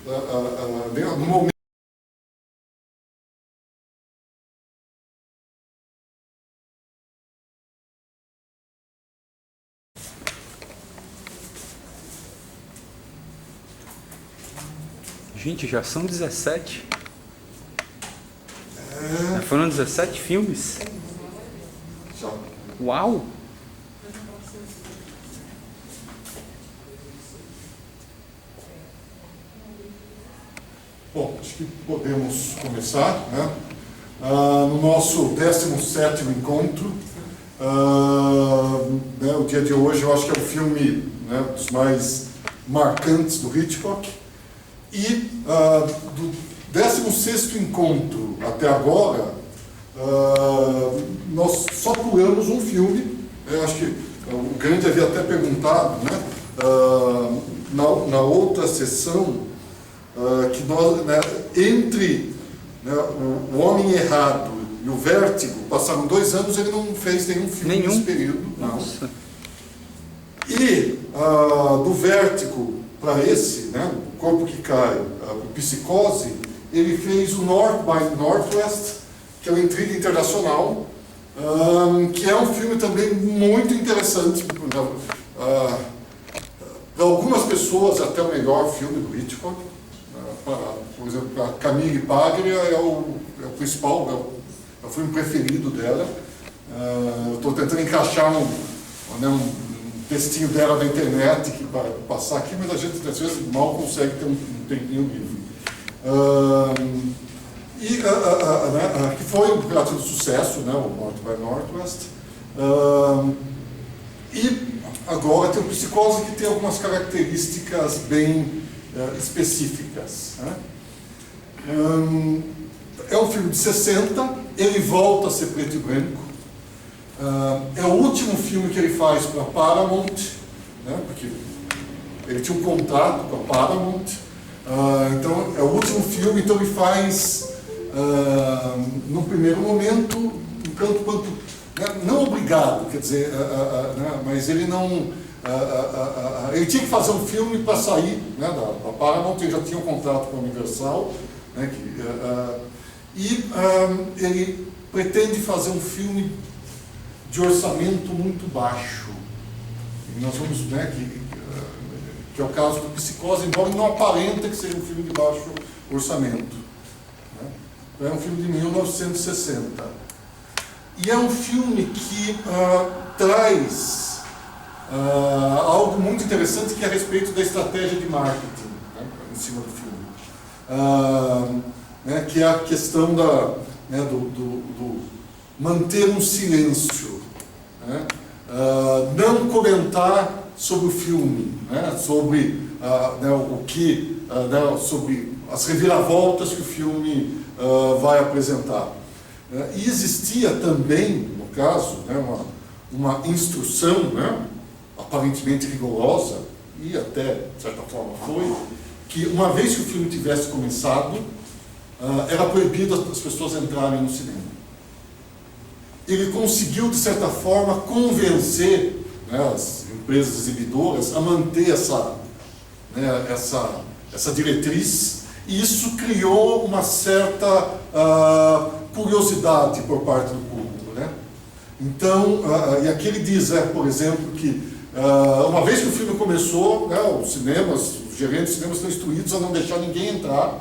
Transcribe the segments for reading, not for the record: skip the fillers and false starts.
no momento. Gente, já são 17. Já foram 17 filmes? Já. Uau! Bom, acho que podemos começar, né? No nosso 17º encontro, né, o dia de hoje eu acho que é o filme, né, dos mais marcantes do Hitchcock. E do 16º encontro até agora, nós só pulamos um filme. Eu acho que o Grande havia até perguntado, né, na outra sessão, que nós, né, entre, né, o Homem Errado e o Vértigo, passaram 2 anos, ele não fez nenhum filme nesse período. Nossa. E do Vértigo para esse, né, O Corpo que Cai, o Psicose, ele fez o North by Northwest, que é o Intriga Internacional, que é um filme também muito interessante. Para algumas pessoas, até o melhor filme do Hitchcock. Por exemplo, a Camille Paglia é o principal, é o filme preferido dela. Eu estou tentando encaixar um textinho dela na internet para passar aqui, mas a gente às vezes mal consegue ter um tempinho livre. Que foi um relato de sucesso, né, o North by Northwest. E agora tem o Psicose, que tem algumas características bem específicas, né? É um filme de 60, ele volta a ser preto e branco. É o último filme que ele faz para a Paramount, né, porque ele tinha um contrato com a Paramount. Então é o último filme, então ele faz, no primeiro momento, um tanto quanto, né, não obrigado, quer dizer, né, mas ele não... ele tinha que fazer um filme para sair, né, da Paramount. Ele já tinha um contrato com a Universal, né, ele pretende fazer um filme de orçamento muito baixo. E nós vamos, né, que é o caso do Psicose, embora não aparenta que seja um filme de baixo orçamento, né? É um filme de 1960. E é um filme que traz algo muito interessante, que é a respeito da estratégia de marketing, né, em cima do filme. Né, que é a questão do manter um silêncio, né, não comentar sobre o filme, né, sobre, né, o que, né, sobre as reviravoltas que o filme vai apresentar. E existia também, no caso, né, uma instrução, né, aparentemente rigorosa, e até, de certa forma, foi, que uma vez que o filme tivesse começado, era proibido as pessoas entrarem no cinema. Ele conseguiu, de certa forma, convencer, né, as empresas exibidoras a manter essa diretriz, e isso criou uma certa curiosidade por parte do público, né? Então, e aqui ele diz, por exemplo, que uma vez que o filme começou, né, os gerentes de cinemas estão instruídos a não deixar ninguém entrar,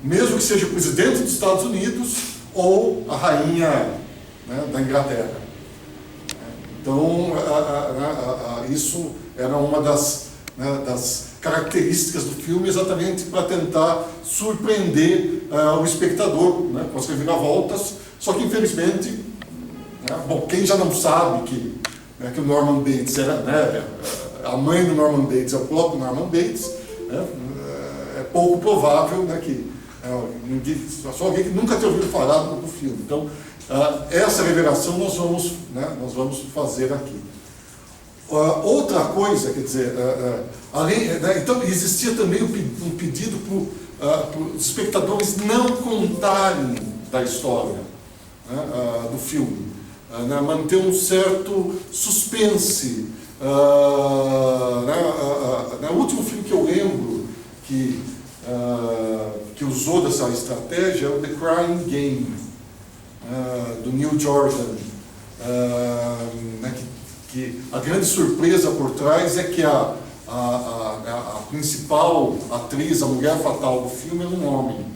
mesmo que seja o presidente dos Estados Unidos ou a rainha, né, da Inglaterra. Então, isso era uma das características do filme, exatamente para tentar surpreender o espectador, né, com as reviravoltas. Só que, infelizmente, né, bom, quem já não sabe que o Norman Bates era, né, a mãe do Norman Bates é o próprio Norman Bates, né, é pouco provável, né, que só alguém que nunca tenha ouvido falar do filme. Então, essa revelação nós vamos fazer aqui. Outra coisa, quer dizer, então existia também um pedido para os espectadores não contarem da história, né, do filme, né, manter um certo suspense. O último filme que eu lembro que usou dessa estratégia é o The Crying Game, do Neil Jordan, né, que a grande surpresa por trás é que a principal atriz, a mulher fatal do filme, é um homem.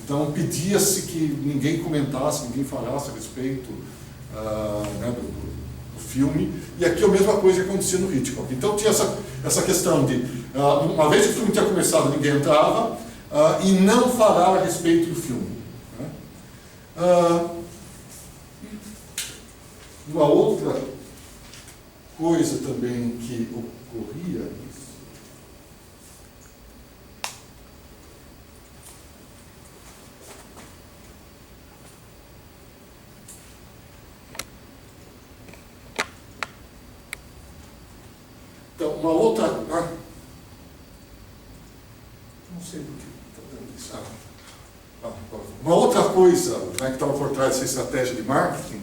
Então pedia-se que ninguém comentasse, ninguém falasse a respeito né, do filme. E aqui é a mesma coisa que acontecia no Hitchcock. Então tinha essa questão de, uma vez que o filme tinha começado, ninguém entrava, e não falar a respeito do filme. Né? Uma outra coisa também que ocorria, então, uma outra, não sei do que está dando isso. Uma outra coisa, né, que estava por trás dessa estratégia de marketing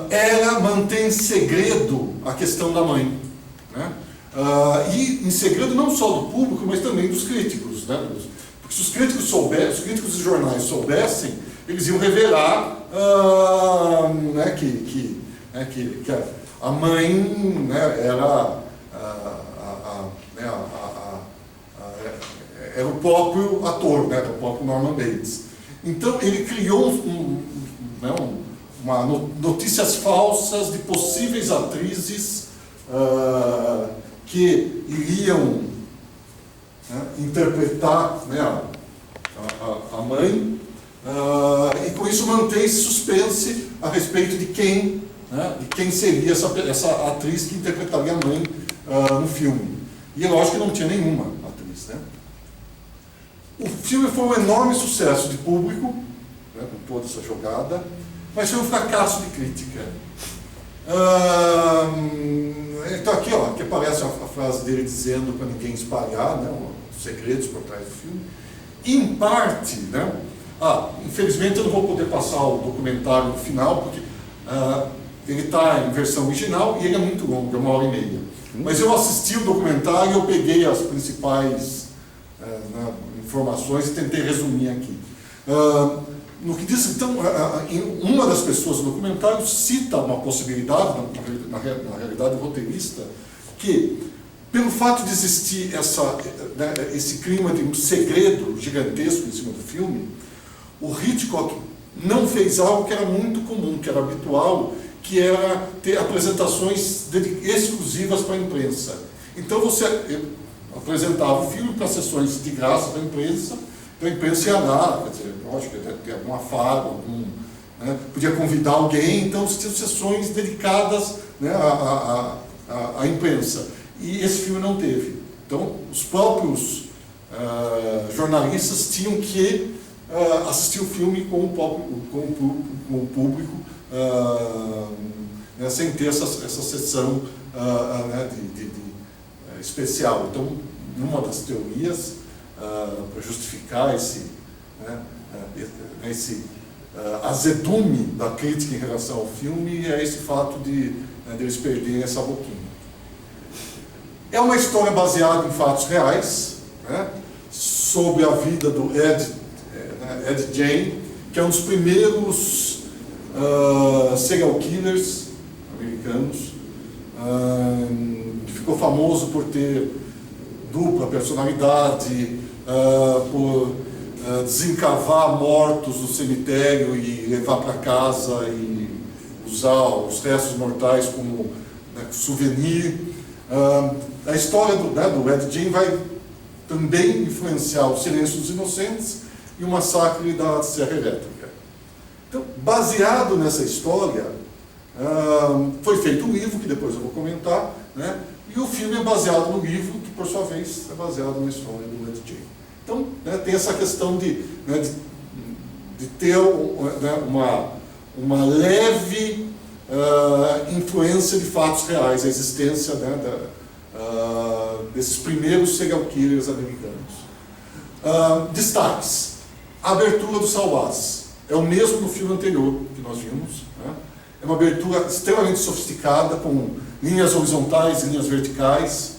era manter em segredo a questão da mãe, né? E em segredo não só do público, mas também dos críticos, né? Porque se os críticos soubessem, os críticos dos jornais soubessem, eles iam revelar né, que a mãe, né, era era o próprio ator, né, o próprio Norman Bates. Então ele criou notícias falsas de possíveis atrizes que iriam, né, interpretar, né, a mãe, e com isso mantém esse suspense a respeito de quem, né, de quem seria essa atriz que interpretaria a mãe no filme. E é lógico que não tinha nenhuma atriz, né? O filme foi um enorme sucesso de público, né, com toda essa jogada, mas foi um fracasso de crítica. Então aqui, ó, aqui aparece a frase dele dizendo para ninguém espalhar, né, os segredos por trás do filme. Em parte, né, infelizmente eu não vou poder passar o documentário no final, porque ele está em versão original e ele é muito longo, é 1h30. Mas eu assisti o documentário e eu peguei as principais informações e tentei resumir aqui. No que diz, então, uma das pessoas do documentário cita uma possibilidade, na realidade o roteirista, que pelo fato de existir esse clima de um segredo gigantesco em cima do filme, o Hitchcock não fez algo que era muito comum, que era habitual, que era ter apresentações exclusivas para a imprensa. Então você apresentava o filme para sessões de graça para a imprensa ia lá, quer dizer, lógico, ter algum afago, né, podia convidar alguém, então você tinha sessões dedicadas, né, à imprensa. E esse filme não teve. Então os próprios jornalistas tinham que assistir o filme com o público, né, sem ter essa sessão né, especial. Então, numa das teorias, para justificar esse azedume da crítica em relação ao filme, é esse fato de eles perderem essa boquinha. É uma história baseada em fatos reais, né, sobre a vida do Ed Gein, que é um dos primeiros serial killers americanos, que ficou famoso por ter dupla personalidade, por desencavar mortos no cemitério e levar para casa e usar os restos mortais como, né, souvenir. A história do Ed Gein vai também influenciar o Silêncio dos Inocentes e o massacre da Serra Elétrica. Então, baseado nessa história, foi feito um livro, que depois eu vou comentar, né? E o filme é baseado no livro, que por sua vez é baseado na história do Ed Gein. Então, né, tem essa questão de ter, né, uma leve influência de fatos reais, a existência, né, desses primeiros serial killers americanos. Destaques. A abertura do Salvaz é o mesmo do filme anterior que nós vimos, né? É uma abertura extremamente sofisticada, com linhas horizontais, linhas verticais,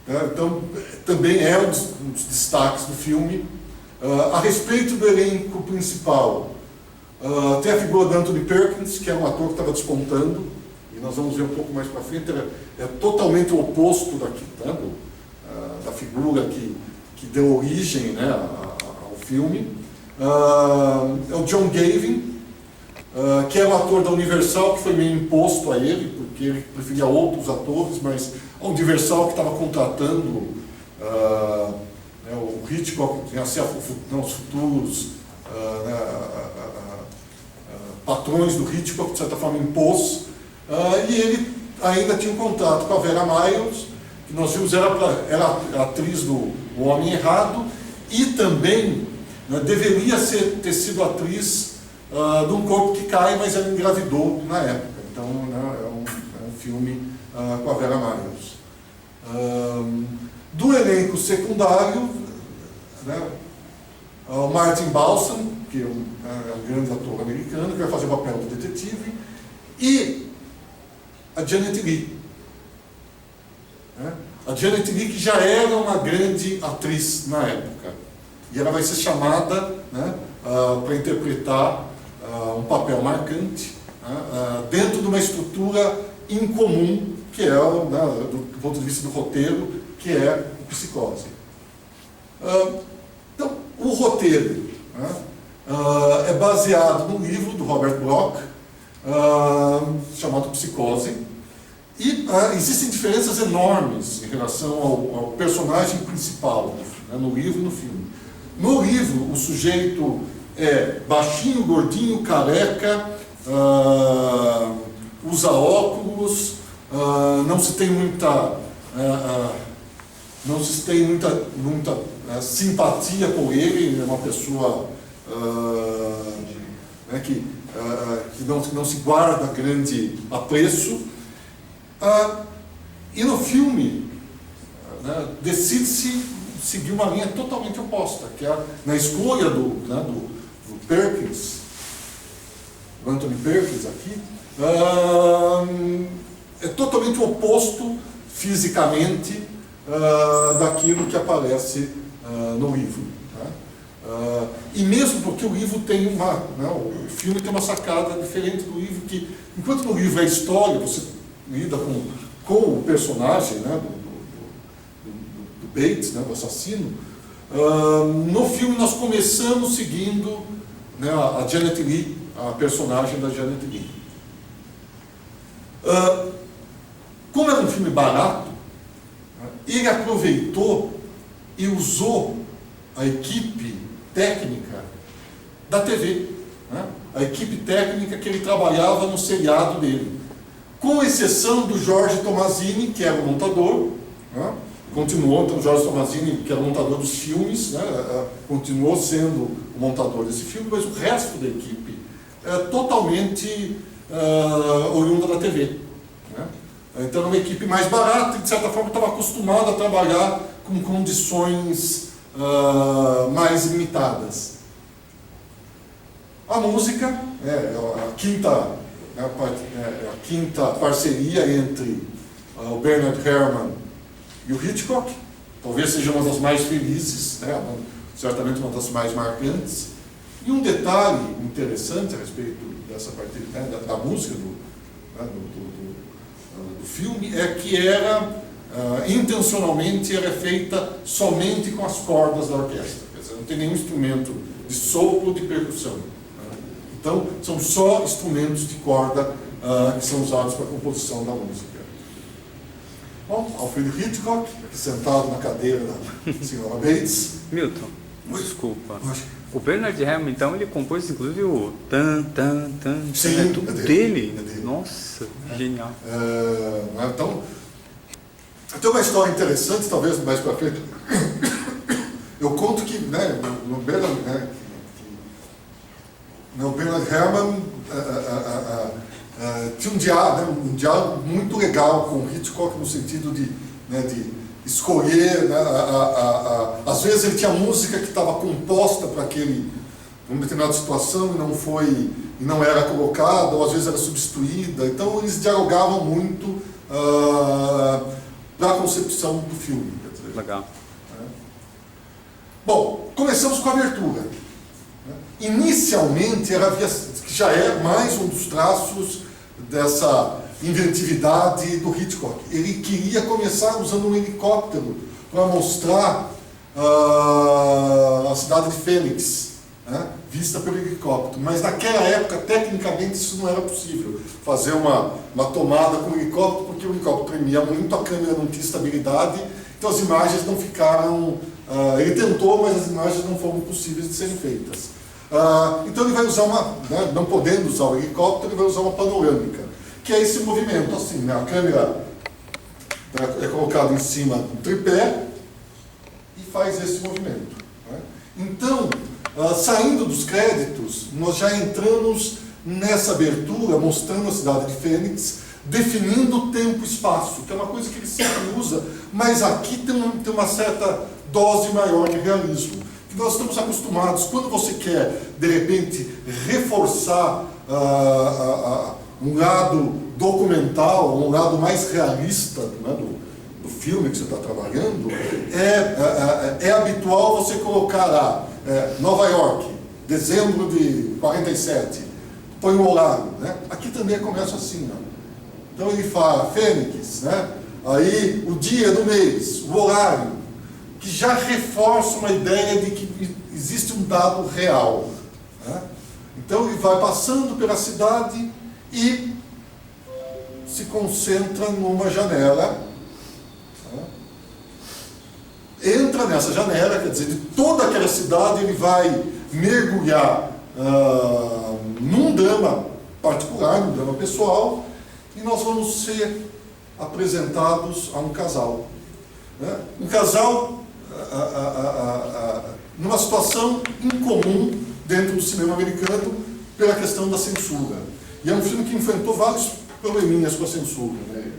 né? Então, também é um dos destaques do filme. A respeito do elenco principal, tem a figura do Anthony Perkins, que é um ator que estava despontando, e nós vamos ver um pouco mais para frente, é totalmente o oposto da figura que deu origem, né, ao filme. É o John Gavin, que é um ator da Universal, que foi meio imposto a ele, porque ele preferia outros atores, mas a Universal que estava contratando o Hitchcock, que ia ser os futuros patrões do Hitchcock, de certa forma impôs, e ele ainda tinha um contato com a Vera Miles, que nós vimos era a atriz do O Homem Errado, e também deveria ter sido atriz de Um Corpo que Cai, mas ela engravidou na época. Então, é um filme com a Vera Miles. Do elenco secundário, o Martin Balsam, que é um grande ator americano, que vai fazer o papel do detetive, e a Janet Leigh. A Janet Leigh, que já era uma grande atriz na época, e ela vai ser chamada para interpretar um papel marcante dentro de uma estrutura incomum, que é, do ponto de vista do roteiro, que é o Psicose. Então, o roteiro é baseado num livro do Robert Bloch, chamado Psicose, e existem diferenças enormes em relação ao personagem principal, no livro e no filme. No livro, o sujeito é baixinho, gordinho, careca, usa óculos, não se tem muita simpatia por ele, é uma pessoa que não se guarda grande apreço. E no filme, decide-se seguir uma linha totalmente oposta, que é na escolha do Perkins, o Anthony Perkins aqui, é totalmente oposto fisicamente daquilo que aparece no livro. E mesmo porque o livro tem o filme tem uma sacada diferente do livro, que enquanto no livro é história, você lida com o personagem, do Bates, do assassino, no filme nós começamos seguindo a Janet Leigh, a personagem da Janet Leigh. Como era um filme barato, ele aproveitou e usou a equipe técnica da TV, a equipe técnica que ele trabalhava no seriado dele, com exceção do Jorge Tommasini, que era o montador, continuou, então, o Jorge Tommasini, que era o montador dos filmes, continuou sendo o montador desse filme, mas o resto da equipe é totalmente oriunda da TV. Então, era uma equipe mais barata e, de certa forma, estava acostumada a trabalhar com condições mais limitadas. A música é a quinta parceria entre o Bernard Herrmann e o Hitchcock. Talvez seja uma das mais felizes, certamente uma das mais marcantes. E um detalhe interessante a respeito dessa partilha, da música do filme, é que intencionalmente era feita somente com as cordas da orquestra. Quer dizer, não tem nenhum instrumento de sopro ou de percussão. Então, são só instrumentos de corda que são usados para a composição da música. Bom, Alfred Hitchcock, aqui sentado na cadeira da senhora Bates. Milton, desculpa. O Bernard Herrmann, então, ele compôs inclusive o tan. Sim, é tudo dele. É dele. Nossa, genial. Então, tem uma história interessante, talvez mais para frente. Eu conto que no Bernard Herrmann tinha um diálogo muito legal com Hitchcock, no sentido de escolher, às vezes ele tinha música que estava composta para uma determinada situação e não era colocada, ou às vezes era substituída. Então eles dialogavam muito. para a concepção do filme. Quer dizer, Legal. Bom, começamos com a abertura. Inicialmente, que já é mais um dos traços dessa inventividade do Hitchcock. Ele queria começar usando um helicóptero para mostrar a cidade de Fênix, né, vista pelo helicóptero. Mas naquela época, tecnicamente, isso não era possível. Fazer uma tomada com o helicóptero, porque o helicóptero tremia muito, a câmera não tinha estabilidade, então as imagens não ficaram... ele tentou, mas as imagens não foram possíveis de serem feitas. Então ele vai usar né, não podendo usar o helicóptero, ele vai usar uma panorâmica, que é esse movimento assim, né, a câmera é colocada em cima do tripé e faz esse movimento. Né? Então, saindo dos créditos, nós já entramos nessa abertura, mostrando a cidade de Fênix, definindo o tempo e espaço, que é uma coisa que ele sempre usa, mas aqui tem uma certa dose maior de realismo. Que nós estamos acostumados, quando você quer, de repente, reforçar um lado documental, um lado mais realista, né, do filme que você está trabalhando, é habitual você colocar lá, Nova York, dezembro de 47, põe o horário. Né? Aqui também começa assim. Ó. Então ele fala Fênix, né? Aí o dia do mês, o horário, que já reforça uma ideia de que existe um dado real. Né? Então ele vai passando pela cidade e se concentra numa janela. Né? Entra nessa janela, quer dizer, de toda aquela cidade ele vai mergulhar num drama particular, num drama pessoal, e nós vamos ser apresentados a um casal. Né? Um casal numa situação incomum dentro do cinema americano pela questão da censura. E é um filme que enfrentou vários probleminhas com a censura, né?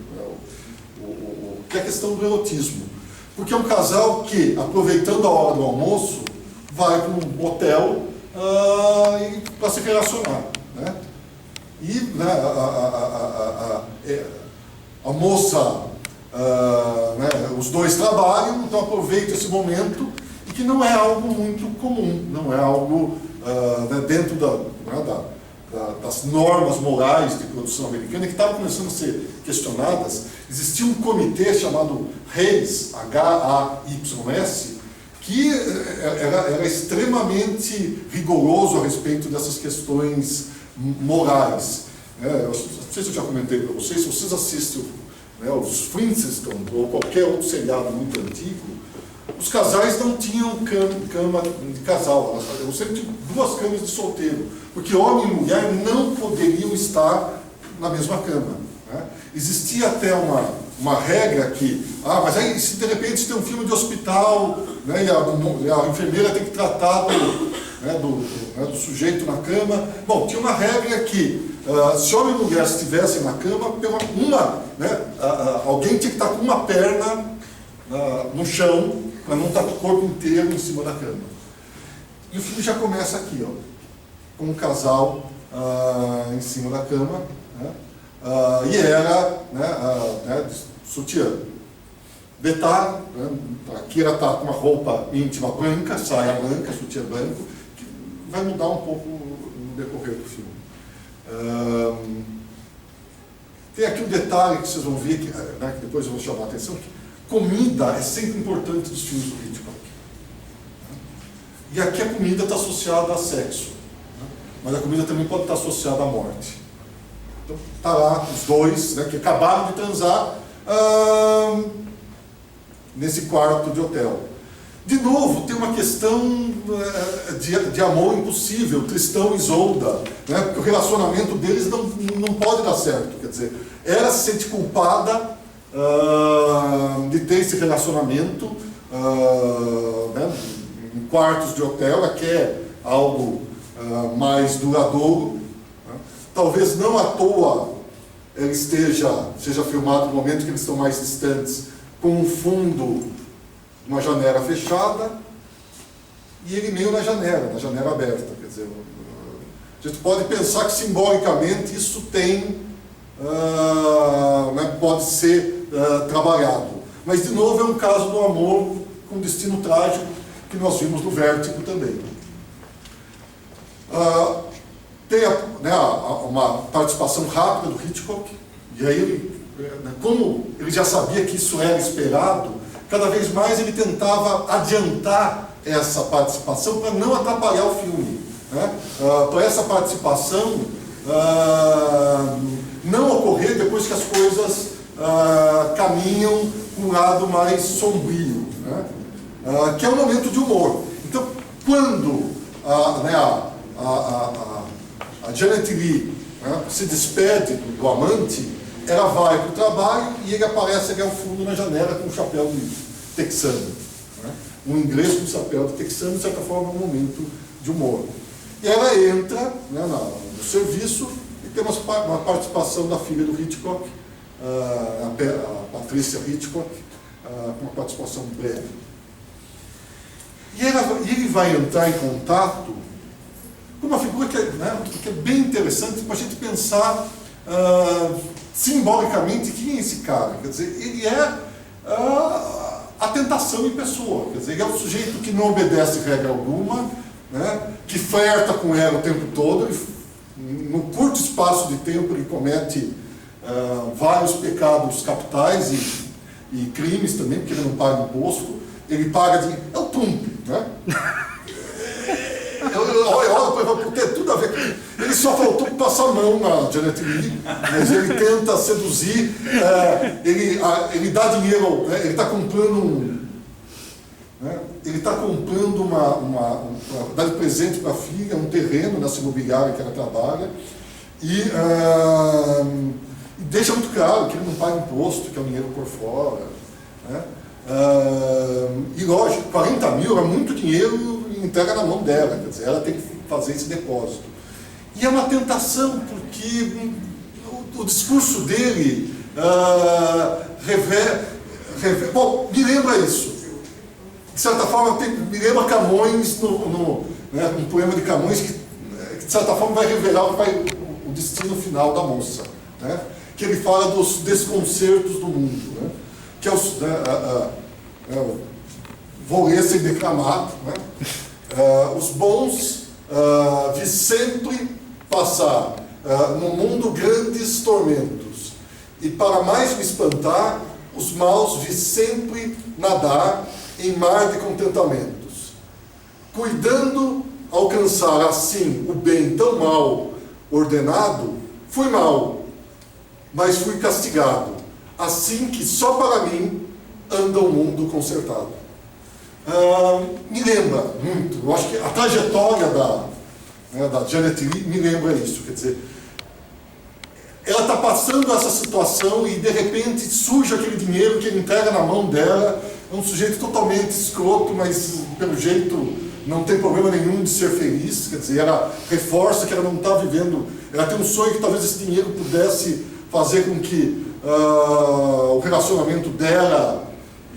Que é a questão do erotismo. Porque é um casal que, aproveitando a hora do almoço, vai para um hotel para se relacionar. Né? E né, a moça, né, os dois trabalham, então aproveita esse momento, e que não é algo muito comum, não é algo né, dentro das normas morais de produção americana, que estavam começando a ser questionadas. Existia um comitê chamado Hays, H-A-Y-S, que era extremamente rigoroso a respeito dessas questões morais. Eu não sei se eu já comentei para vocês, se vocês assistem os Flintstones ou qualquer outro seriado muito antigo, os casais não tinham cama de casal, eu sempre tive 2 camas de solteiro, porque homem e mulher não poderiam estar na mesma cama. Né? Existia até uma regra que, mas aí se de repente tem um filme de hospital, né, e a enfermeira tem que tratar do sujeito na cama. Bom, tinha uma regra que, se homem e mulher estivessem na cama, alguém tinha que estar com uma perna no chão, para não estar com o corpo inteiro em cima da cama. E o filme já começa aqui, ó, com um casal em cima da cama, né, e era sutiã. Detalhe, né, aqui ela está com uma roupa íntima branca, saia branca, sutiã branco, que vai mudar um pouco no decorrer do filme. Tem aqui um detalhe que vocês vão ver, que depois eu vou chamar a atenção, que comida é sempre importante dos filmes do Hitchcock. E aqui a comida está associada a sexo, mas a comida também pode estar associada à morte. Então está lá os dois, né, que acabaram de transar nesse quarto de hotel. De novo, tem uma questão de amor impossível, Tristão e Isolda, né, porque o relacionamento deles não pode dar certo. Quer dizer, ela se sente culpada de ter esse relacionamento né, em quartos de hotel, ela quer algo mais duradouro. Né? Talvez não à toa ele seja filmado no momento que eles estão mais distantes, com um fundo, uma janela fechada, e ele meio na janela aberta. Quer dizer, a gente pode pensar que simbolicamente isso tem, né, pode ser trabalhado. Mas, de novo, é um caso do amor com destino trágico que nós vimos no Vértigo também. Tem uma participação rápida do Hitchcock, e aí ele, como ele já sabia que isso era esperado, cada vez mais ele tentava adiantar essa participação para não atrapalhar o filme, né? Para essa participação não ocorrer depois que as coisas caminham para um lado mais sombrio, né? Que é um momento de humor. Então, quando a Janet Leigh, né, se despede do amante, ela vai para o trabalho e ele aparece ali ao fundo na janela com um chapéu de texano, né? Um inglês com chapéu de texano, de certa forma, é um momento de humor. E ela entra, né, no serviço e tem uma participação da filha do Hitchcock, a Patrícia Hitchcock, com uma participação breve. E ele vai entrar em contato com uma figura que é bem interessante para a gente pensar simbolicamente quem é esse cara. Quer dizer, ele é a tentação em pessoa. Quer dizer, ele é um sujeito que não obedece regra alguma, né, que flerta com ela o tempo todo. No curto espaço de tempo ele comete vários pecados capitais e crimes também, porque ele não paga imposto. Ele paga de... É o Trump, né? Olha, porque tem tudo a ver com... Ele só faltou passar a mão na Janet Leigh, mas ele tenta seduzir, ele dá dinheiro, né? Ele está comprando ele está comprando dá de presente para a filha um terreno nessa imobiliária que ela trabalha e deixa muito claro que ele não paga imposto, que é o dinheiro por fora, né? E lógico, 40 mil é muito dinheiro e entrega na mão dela, quer dizer, ela tem que fazer esse depósito. E é uma tentação, porque o discurso dele bom, me lembra isso. De certa forma, me lembra Camões, um poema de Camões, que de certa forma vai revelar o destino final da moça, né? Que ele fala dos desconcertos do mundo, né? Que vou ler sem declamar, né? Os bons vi sempre passar no mundo grandes tormentos, e para mais me espantar, os maus vi sempre nadar em mar de contentamentos. Cuidando alcançar assim o bem tão mal ordenado, fui mal, mas fui castigado, assim que só para mim anda o mundo consertado. Me lembra muito, eu acho que a trajetória da Janet Leigh me lembra isso, quer dizer, ela está passando essa situação e de repente surge aquele dinheiro que ele entrega na mão dela, é um sujeito totalmente escroto, mas pelo jeito não tem problema nenhum de ser feliz, quer dizer, ela reforça que ela não está vivendo, ela tem um sonho que talvez esse dinheiro pudesse fazer com que o relacionamento dela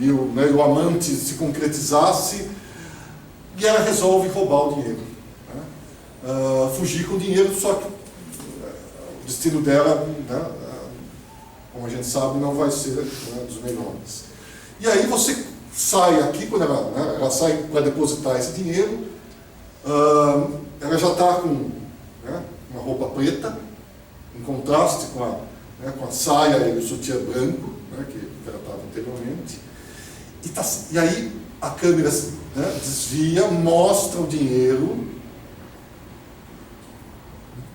e o amante se concretizasse, e ela resolve roubar o dinheiro, né? Fugir com o dinheiro, só que o destino dela, né, como a gente sabe, não vai ser, né, dos melhores. E aí você sai aqui, quando ela sai para depositar esse dinheiro, ela já está com, né, uma roupa preta, em contraste com a saia e o sutiã branco, né, que ela estava anteriormente. E aí a câmera, né, desvia, mostra o dinheiro,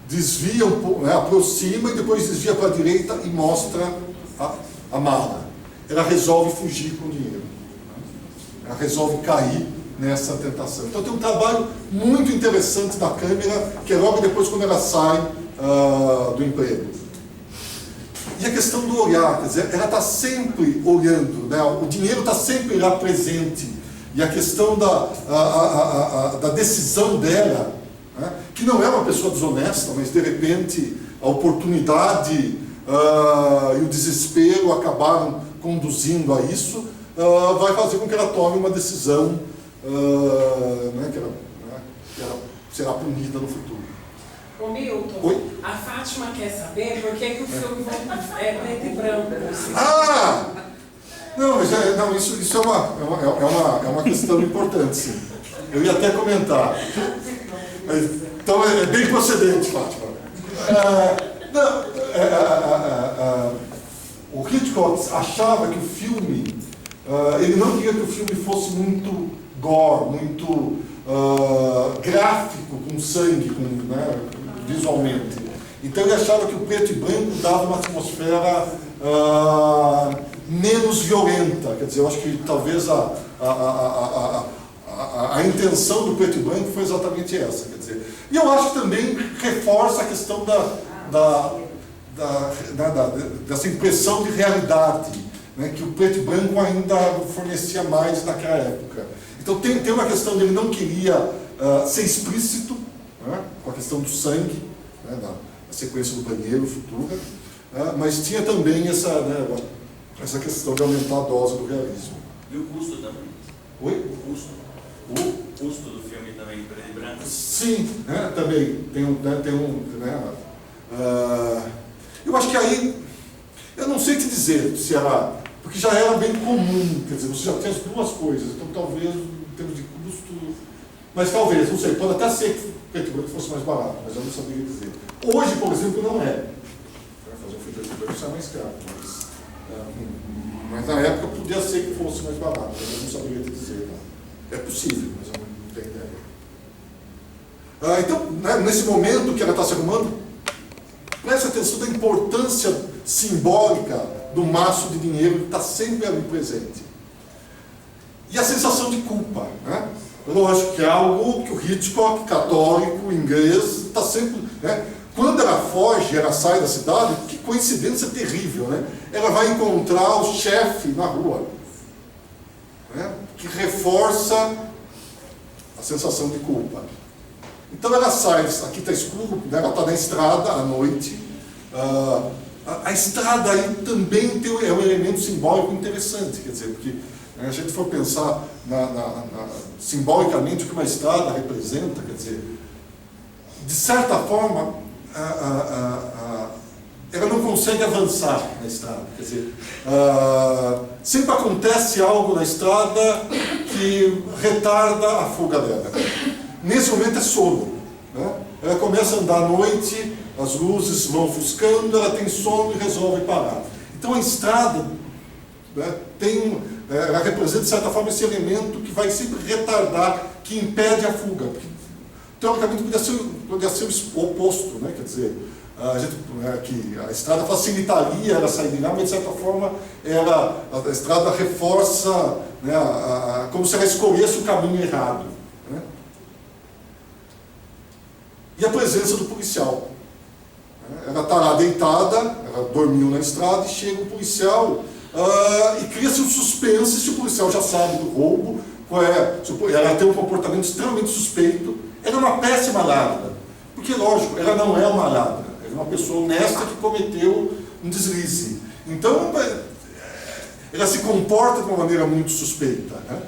desvia um pouco, né, aproxima e depois desvia para a direita e mostra a mala. Ela resolve fugir com o dinheiro. Ela resolve cair nessa tentação. Então tem um trabalho muito interessante da câmera, que é logo depois quando ela sai do emprego. E a questão do olhar, quer dizer, ela está sempre olhando, né? O dinheiro está sempre lá presente. E a questão da decisão dela, né? Que não é uma pessoa desonesta, mas de repente a oportunidade e o desespero acabaram conduzindo a isso, vai fazer com que ela tome uma decisão, né, que ela será punida no futuro. Ô Milton, oi? A Fátima quer saber por que o filme é preto e branco. Não, mas não, isso é uma questão importante, sim. Eu ia até comentar. Então é bem procedente, Fátima. O Hitchcock achava que o filme, ele não queria que o filme fosse muito gore, muito gráfico, com sangue, né, visualmente. Então ele achava que o preto e branco dava uma atmosfera menos violenta. Quer dizer, eu acho que talvez a intenção do preto e branco foi exatamente essa. Quer dizer, e eu acho que também reforça a questão dessa impressão de realidade, né, que o preto e branco ainda fornecia mais naquela época. Então tem uma questão de ele não queria ser explícito, né, com a questão do sangue, né, da sequência do banheiro futura, mas tinha também essa questão de aumentar a dose do realismo. E o custo também? Oi? O custo. O custo do filme também, preto e branco? Sim, né, também. Eu acho que aí, eu não sei te dizer se era, porque já era bem comum, quer dizer, você já tem as duas coisas, então talvez, em termos de custo, mas talvez, não sei, pode até ser que o preto e branco fosse mais barato, mas eu não saberia dizer. Hoje, por exemplo, não é. Fazer um filme preto e branco sai mais caro, mas na época podia ser que fosse mais barato, mas eu não saberia te dizer. Não. É possível, mas eu não tenho ideia. Então, né, nesse momento que ela está se arrumando, preste atenção da importância simbólica do maço de dinheiro que está sempre ali presente. E a sensação de culpa, né? Lógico que é algo que o Hitchcock, católico, inglês, está sempre... Né? Quando ela foge, ela sai da cidade, que coincidência terrível, né? Ela vai encontrar o chefe na rua, né? Que reforça a sensação de culpa. Então ela sai, aqui está escuro, né? Ela está na estrada à noite. A estrada aí também é um elemento simbólico interessante, quer dizer, porque a gente for pensar simbolicamente o que uma estrada representa, quer dizer, de certa forma, ela não consegue avançar na estrada, quer dizer, sempre acontece algo na estrada que retarda a fuga dela. Nesse momento é sono, né? Ela começa a andar à noite, as luzes vão ofuscando, ela tem sono e resolve parar. Então a estrada, né, ela representa de certa forma esse elemento que vai sempre retardar, que impede a fuga. Porque, teoricamente poderia ser o oposto, né? Quer dizer, que a estrada facilitaria ela sair de lá, mas de certa forma a estrada reforça, né, como se ela escolhesse o caminho errado. Né? E a presença do policial. Ela está lá deitada, ela dormiu na estrada e chega um policial e cria-se um suspense se o policial já sabe do roubo, ela tem um comportamento extremamente suspeito. Ela é uma péssima ladra, porque lógico, ela não é uma ladra, ela é uma pessoa honesta que cometeu um deslize. Então, ela se comporta de uma maneira muito suspeita, né?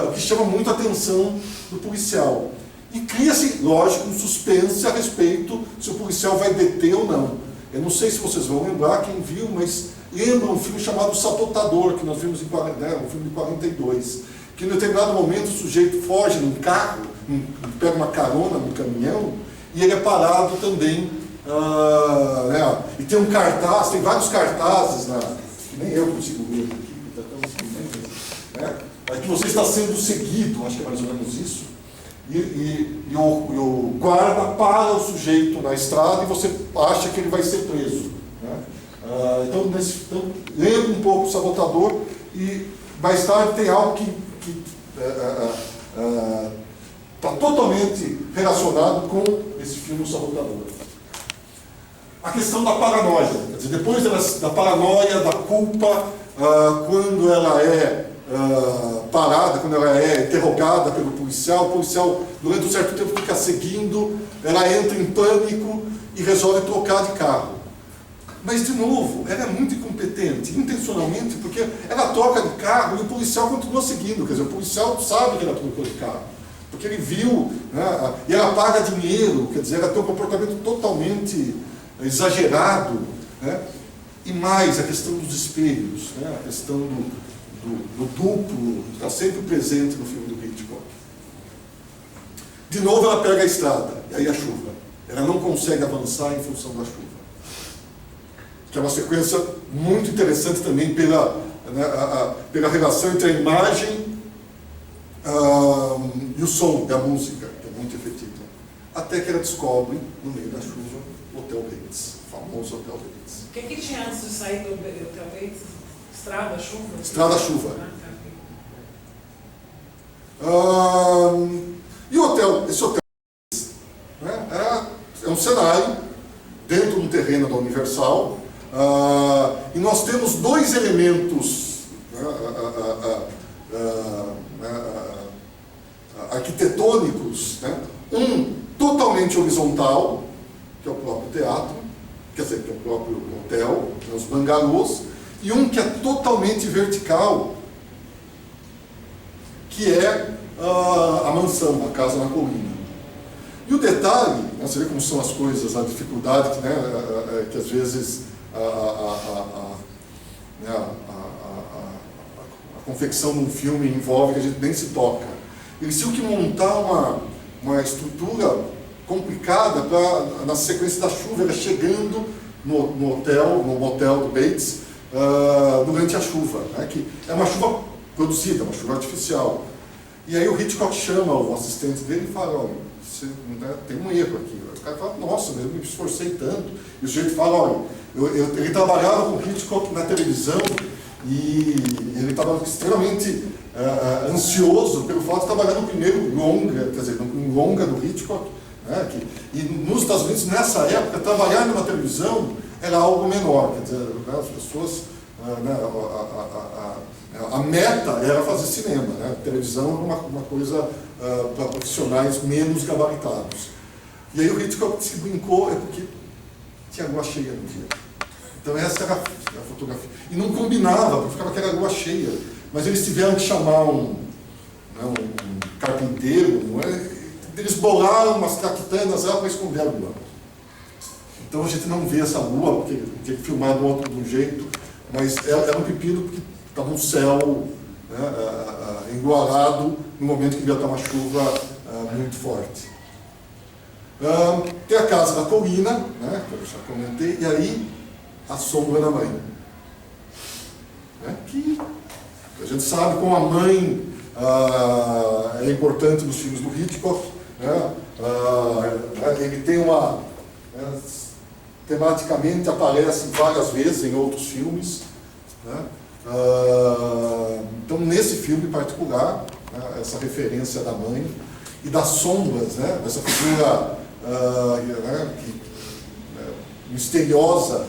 O que chama muito a atenção do policial. E cria-se, lógico, um suspense a respeito se o policial vai deter ou não. Eu não sei se vocês vão lembrar, quem viu, mas lembra um filme chamado Sabotador, que nós vimos um filme de 42, que em determinado momento o sujeito foge num carro, pega uma carona no caminhão, e ele é parado também, né? E tem um cartaz, tem vários cartazes, que nem eu consigo ver aqui, né? Que você está sendo seguido, acho que é mais ou menos isso. E o guarda para o sujeito na estrada e você acha que ele vai ser preso. Né? Então, lembra um pouco o Sabotador e mais tarde tem algo que está totalmente relacionado com esse filme, O Sabotador. A questão da paranoia. Quer dizer, depois da paranoia, da culpa, quando ela é parada, quando ela é interrogada pelo policial, o policial durante um certo tempo fica seguindo, ela entra em pânico e resolve trocar de carro. Mas de novo, ela é muito incompetente, intencionalmente, porque ela troca de carro e o policial continua seguindo, quer dizer, o policial sabe que ela trocou de carro, porque ele viu, né, e ela paga dinheiro, quer dizer, ela tem um comportamento totalmente exagerado, né? E mais a questão dos espelhos, né? A questão do duplo, está sempre presente no filme do Hitchcock. De novo ela pega a estrada, e aí a chuva. Ela não consegue avançar em função da chuva. Que é uma sequência muito interessante também pela relação entre a imagem e o som da música, que é muito efetiva. Até que ela descobre, no meio da chuva, o Hotel Bates, o famoso Hotel Bates. O que tinha antes de sair do Hotel Bates? Estrada, chuva? Estrada, chuva. E esse hotel, né, é um cenário dentro de um terreno da Universal, e nós temos dois elementos arquitetônicos, né, um totalmente horizontal, que é o próprio teatro, quer dizer, que é o próprio hotel, os bangalôs, e um que é totalmente vertical, que é a mansão, a casa na colina. E o detalhe, né, você vê como são as coisas, a dificuldade que, né, que às vezes a confecção de um filme envolve, que a gente nem se toca. Eles tinham que montar uma estrutura complicada para, na sequência da chuva, ela chegando no motel do Bates, durante a chuva, né, que é uma chuva produzida, uma chuva artificial. E aí o Hitchcock chama o assistente dele e fala, olha, você, né, tem um erro aqui. O cara fala, nossa, mas eu me esforcei tanto. E o sujeito fala, olha, ele trabalhava com o Hitchcock na televisão e ele estava extremamente ansioso pelo fato de trabalhar no primeiro longa, quer dizer, no longa do Hitchcock, né, e nos Estados Unidos, nessa época, trabalhar numa televisão era algo menor, quer dizer, né, as pessoas, a meta era fazer cinema, né? A televisão era uma coisa para profissionais menos gabaritados. E aí o Hitchcock se brincou, é porque tinha lua cheia no dia. Então essa era a fotografia. E não combinava, porque ficava aquela lua cheia. Mas eles tiveram que chamar um carpinteiro, eles bolaram umas traquitanas lá para esconder a lua. Então a gente não vê essa lua, porque tinha que filmar de um jeito, mas era um pepino porque estava um céu, né, enluarado no momento que ia estar uma chuva muito forte. Tem a casa da colina, né, que eu já comentei, e aí a sombra da mãe. Né, que a gente sabe como a mãe é importante nos filmes do Hitchcock. Né, ele tem uma... tematicamente aparece várias vezes em outros filmes. Né, então, nesse filme em particular, né, essa referência da mãe e das sombras, né, dessa figura misteriosa,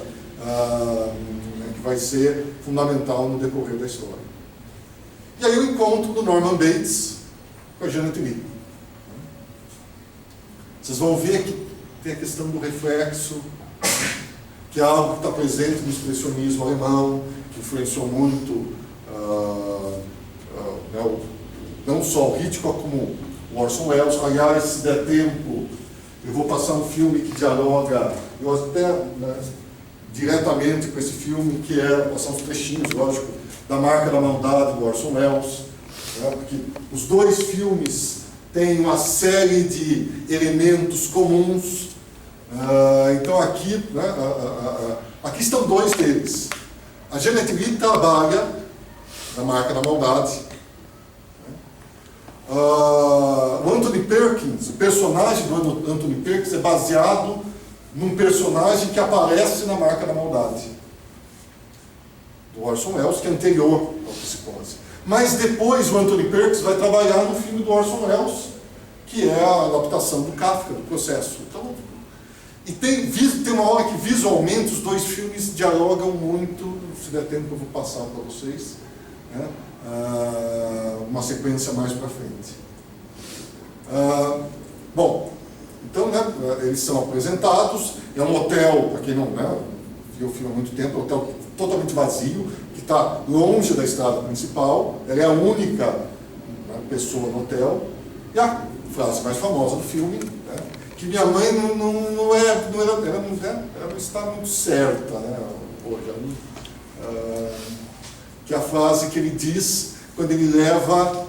que vai ser fundamental no decorrer da história. E aí o encontro do Norman Bates com a Janet Leigh. Vocês vão ver que tem a questão do reflexo, que é algo que está presente no expressionismo alemão, que influenciou muito não só o Hitchcock, como o Orson Welles. Aliás, se der tempo, eu vou passar um filme que dialoga, eu até diretamente com esse filme, que é, passar uns trechinhos, lógico, da Marca da Maldade, do Orson Welles, né, porque os dois filmes têm uma série de elementos comuns. Então aqui, né, aqui estão dois deles. A Janet Leigh trabalha na Marca da Maldade. O Anthony Perkins, o personagem do Anthony Perkins é baseado num personagem que aparece na Marca da Maldade, do Orson Welles, que é anterior ao Psicose. Mas depois o Anthony Perkins vai trabalhar no filme do Orson Welles, que é a adaptação do Kafka, do Processo. Então, e tem uma hora que visualmente os dois filmes dialogam muito, se der tempo eu vou passar para vocês, né? Uma sequência mais para frente. Bom, então, né, eles são apresentados, é um hotel, para quem não, né, viu o filme há muito tempo, é um hotel totalmente vazio, que está longe da estrada principal, ela é a única, né, pessoa no hotel, e a frase mais famosa do filme, né, que minha mãe ela não está muito certa, né, que é a frase que ele diz quando ele leva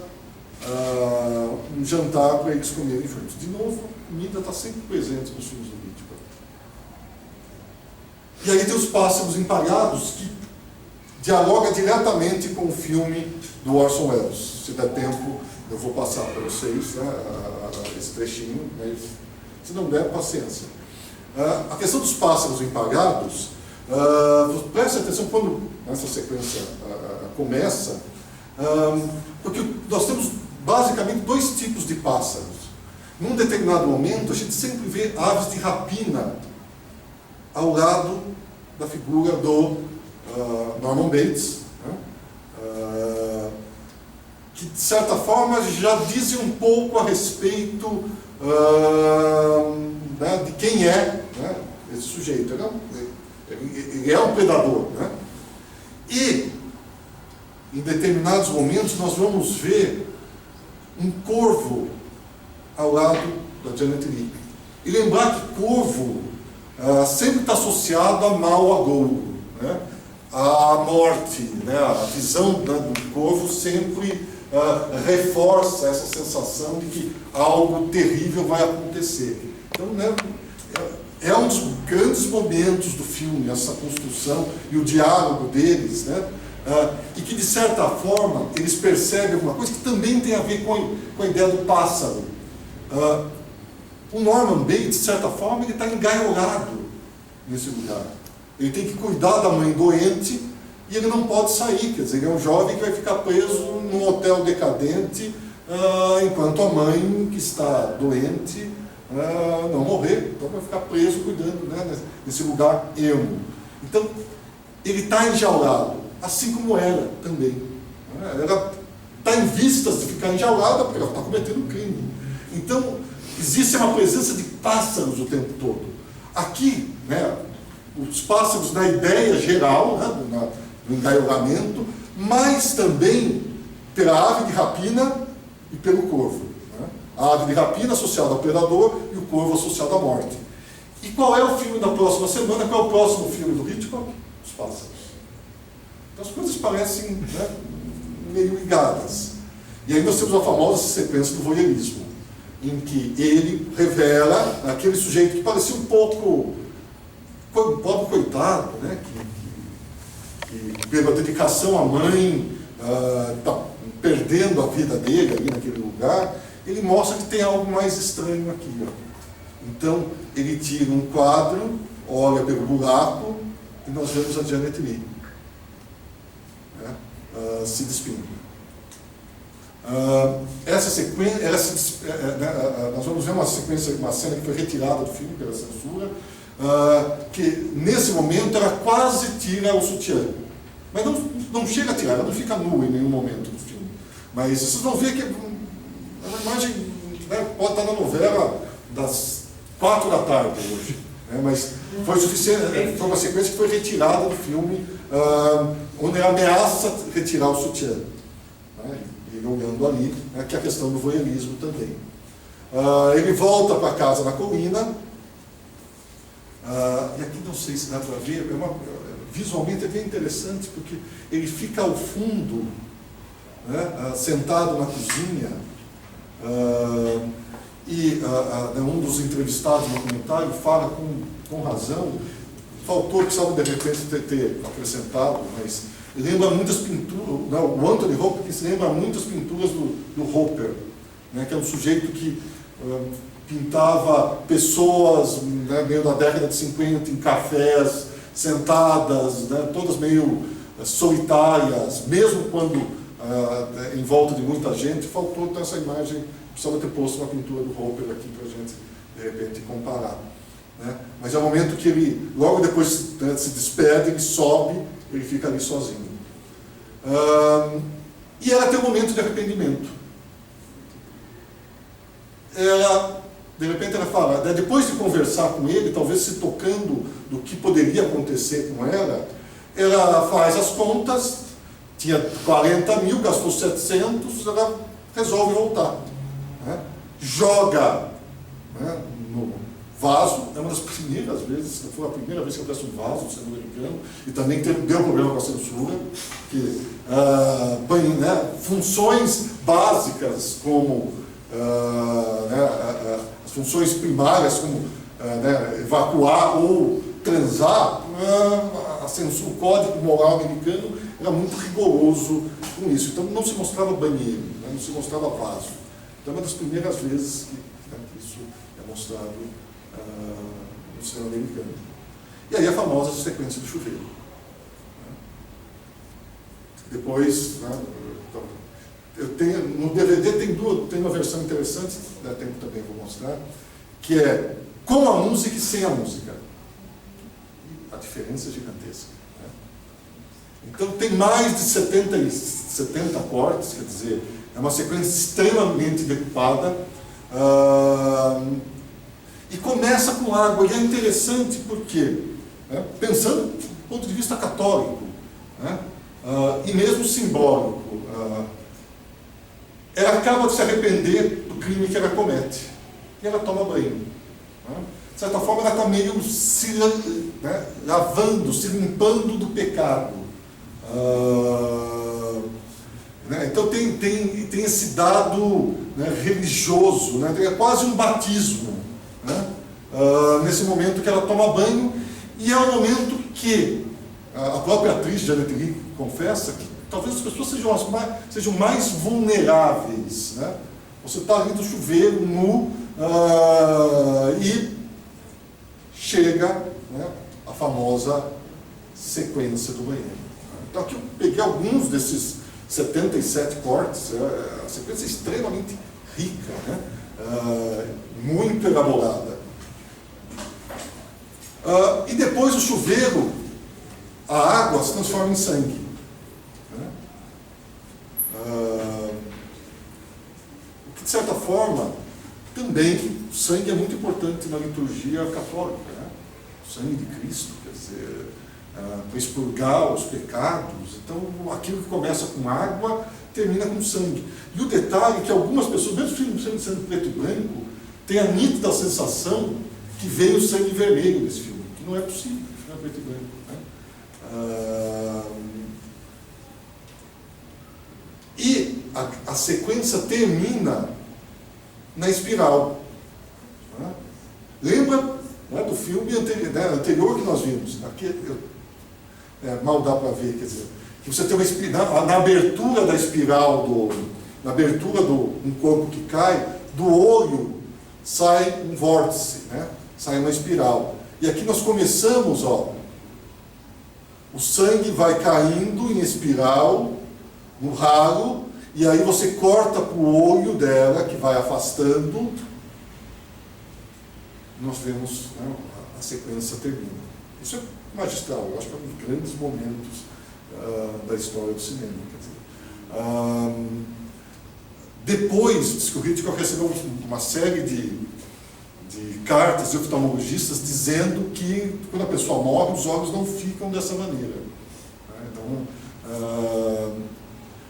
um jantar para eles comerem juntos. De novo, comida está sempre presente nos filmes do Hitchcock. E aí tem os Pássaros Empalhados, que dialoga diretamente com o filme do Orson Welles. Se der tempo, eu vou passar para vocês, né, esse trechinho, mas se não der, paciência. A questão dos Pássaros Empalhados, preste atenção quando essa sequência começa, porque nós temos basicamente dois tipos de pássaros. Num determinado momento, a gente sempre vê aves de rapina ao lado da figura do Norman Bates, né? Que de certa forma já dizem um pouco a respeito né, de quem é, né, esse sujeito. Ele é um predador, né? E em determinados momentos nós vamos ver um corvo ao lado da Janet Leigh. E lembrar que corvo sempre está associado a mal agouro, né? A morte, né? A visão, né, do corvo sempre reforça essa sensação de que algo terrível vai acontecer. Então, né, é um dos grandes momentos do filme, essa construção e o diálogo deles, né? E que, de certa forma, eles percebem alguma coisa que também tem a ver com a ideia do pássaro. O Norman Bates, de certa forma, ele está engaiolado nesse lugar. Ele tem que cuidar da mãe doente e ele não pode sair. Quer dizer, ele é um jovem que vai ficar preso num hotel decadente enquanto a mãe, que está doente, não morrer. Então vai ficar preso cuidando, né, nesse lugar emo. Então, ele está enjaulado, assim como ela também. Ela está em vistas de ficar enjaulada porque ela está cometendo crime. Então, existe uma presença de pássaros o tempo todo. Aqui, né, os pássaros na ideia geral, né, do engaiolamento, mas também pela ave de rapina e pelo corvo. Né? A ave de rapina associada ao predador e o corvo associado à morte. E qual é o filme da próxima semana? Qual é o próximo filme do Hitchcock? Os Pássaros. Então as coisas parecem, né, meio ligadas. E aí nós temos a famosa sequência do voyeurismo, em que ele revela aquele sujeito que parecia um pouco pobre coitado, né, que pela dedicação à mãe está perdendo a vida dele ali naquele lugar. Ele mostra que tem algo mais estranho aqui, ó. Então ele tira um quadro, olha pelo buraco e nós vemos a Janet Leigh, né, se despindo. Essa sequência, nós vamos ver uma cena que foi retirada do filme pela censura, que nesse momento ela quase tira o sutiã, mas não chega a tirar, ela não fica nua em nenhum momento do filme. Mas vocês vão ver que é uma imagem, né, pode estar na novela das 4 da tarde hoje, né, mas foi suficiente, foi uma sequência que foi retirada do filme, onde ela ameaça retirar o sutiã, né, ele olhando ali, né, que é a questão do voyeurismo também. Ele volta para casa na colina, e aqui não sei se dá para ver, visualmente é bem interessante, porque ele fica ao fundo, né, sentado na cozinha, e um dos entrevistados no documentário fala com razão, faltou, precisava de repente ter acrescentado, mas lembra muitas pinturas, não, o Anthony Hopper que se lembra muitas pinturas do Hopper, né, que é um sujeito que pintava pessoas, né, meio da década de 50 em cafés, sentadas, né, todas meio solitárias, mesmo quando em volta de muita gente. Faltou então essa imagem, precisava ter posto uma pintura do Hopper aqui para a gente de repente comparar, né? Mas é o momento que ele, logo depois, né, se despede, ele sobe, ele fica ali sozinho. E ela tem um momento de arrependimento. De repente ela fala, né, depois de conversar com ele, talvez se tocando do que poderia acontecer com ela faz as contas, tinha 40 mil, gastou 700, ela resolve voltar, né? Joga, né, Vaso é uma das primeiras vezes, se não for a primeira vez que acontece um vaso no cinema americano, e também deu problema com a censura, que funções básicas como as funções primárias, como evacuar ou transar, o código moral americano era muito rigoroso com isso. Então não se mostrava banheiro, não se mostrava vaso. Então é uma das primeiras vezes que isso é mostrado no cinema americano. E aí a famosa sequência do chuveiro. Depois, eu tenho, no DVD tem uma versão interessante, dá tempo também vou mostrar, que é com a música e sem a música. A diferença é gigantesca. Então tem mais de 70 cortes, quer dizer, é uma sequência extremamente decupada, e começa com água, e é interessante porque, pensando do ponto de vista católico, e mesmo simbólico, ela acaba de se arrepender do crime que ela comete, e ela toma banho. De certa forma, ela está meio lavando, se limpando do pecado. Então tem esse dado religioso, é quase um batismo, nesse momento que ela toma banho, e é o momento que a própria atriz Janet Leigh confessa que talvez as pessoas sejam mais vulneráveis. Você está ali no chuveiro, nu, e chega a famosa sequência do banheiro. Então aqui eu peguei alguns desses 77 cortes, a sequência é extremamente rica, muito elaborada. E depois o chuveiro, a água se transforma em sangue. O que, de certa forma, também o sangue é muito importante na liturgia católica. O sangue de Cristo, quer dizer, para expurgar os pecados. Então, aquilo que começa com água, termina com sangue. E o detalhe é que algumas pessoas, mesmo o filme sendo preto e branco, tem a nítida sensação que veio o sangue vermelho desse filme, que não é possível, o filme é preto e branco. E a sequência termina na espiral. Lembra do filme anterior que nós vimos? Aqui, mal dá para ver, quer dizer, que você tem uma espiral, na abertura da espiral, na abertura um corpo que cai, do olho sai um vórtice, sai uma espiral. E aqui nós começamos, o sangue vai caindo em espiral, no ralo, e aí você corta para o olho dela, que vai afastando, nós vemos a sequência termina. Isso é magistral, eu acho que é um dos grandes momentos da história do cinema. Quer dizer. Depois, diz que o Hitchcock recebeu uma série de cartas de oftalmologistas dizendo que quando a pessoa morre, os olhos não ficam dessa maneira. Então,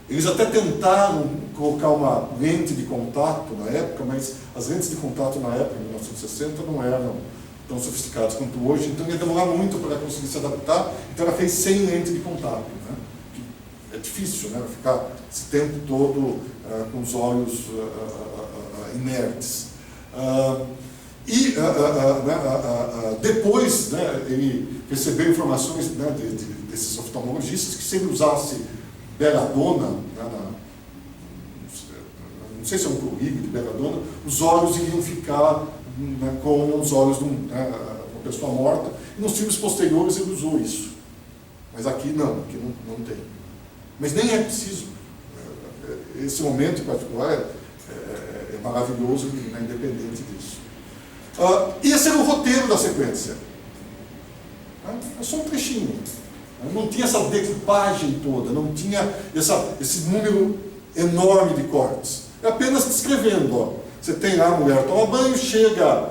eles até tentaram colocar uma lente de contato na época, mas as lentes de contato na época, em 1960, não eram tão sofisticadas quanto hoje, então ia demorar muito para ela conseguir se adaptar, então ela fez sem lente de contato. É difícil, ficar esse tempo todo com os olhos inertes. Depois, ele recebeu informações desses oftalmologistas que se ele usasse belladonna, não sei se é um proíbe de belladonna, os olhos iriam ficar com os olhos de uma pessoa morta, e nos filmes posteriores ele usou isso. Mas aqui não tem. Mas nem é preciso. Esse momento em particular é maravilhoso, independente disso. Esse era o roteiro da sequência. É só um trechinho. Não tinha essa decupagem toda, não tinha esse número enorme de cortes. É apenas descrevendo. Você tem lá a mulher toma banho, chega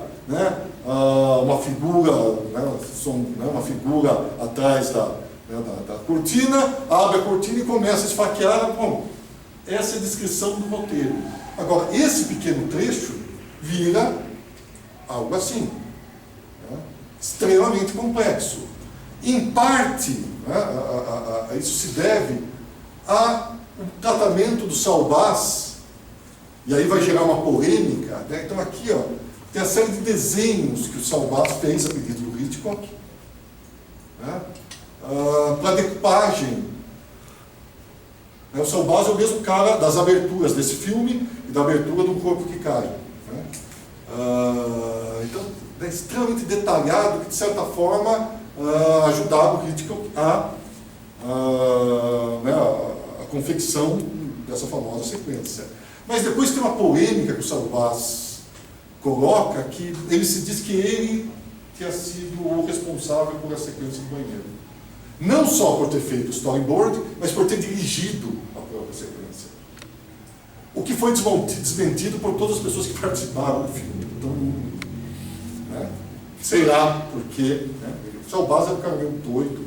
uma figura, uma figura atrás da cortina, abre a cortina e começa a esfaquear. Bom, essa é a descrição do roteiro. Agora, esse pequeno trecho vira algo assim. extremamente complexo. Em parte, isso se deve ao tratamento do Saul Bass, e aí vai gerar uma polêmica, né? Então aqui, tem a série de desenhos que o Saul Bass fez a pedido do Hitchcock, né? Para decupagem. O Saul Bass é o mesmo cara das aberturas desse filme e da abertura do Corpo que Cai, né? Então, é extremamente detalhado, que de certa forma ajudava o Hitchcock a confecção dessa famosa sequência. Mas depois tem uma polêmica que o Saul Bass coloca, que ele se diz que ele tinha sido o responsável por a sequência do banheiro. Não só por ter feito o storyboard, mas por ter dirigido a própria sequência. O que foi desmentido por todas as pessoas que participaram do filme. Então, né, sei lá por quê. Né? O Saul Bass é um cara meio doido.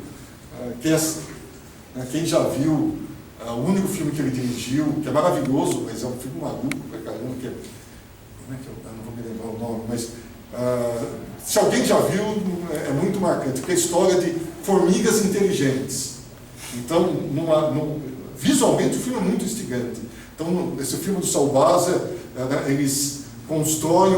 Quem já viu o único filme que ele dirigiu, que é maravilhoso, mas é um filme maluco pra caramba, como é que eu não vou me lembrar o nome, mas se alguém já viu, é muito marcante, porque é a história de formigas inteligentes. Então, visualmente o filme é muito instigante. Então, esse filme do Saul Bass, eles constroem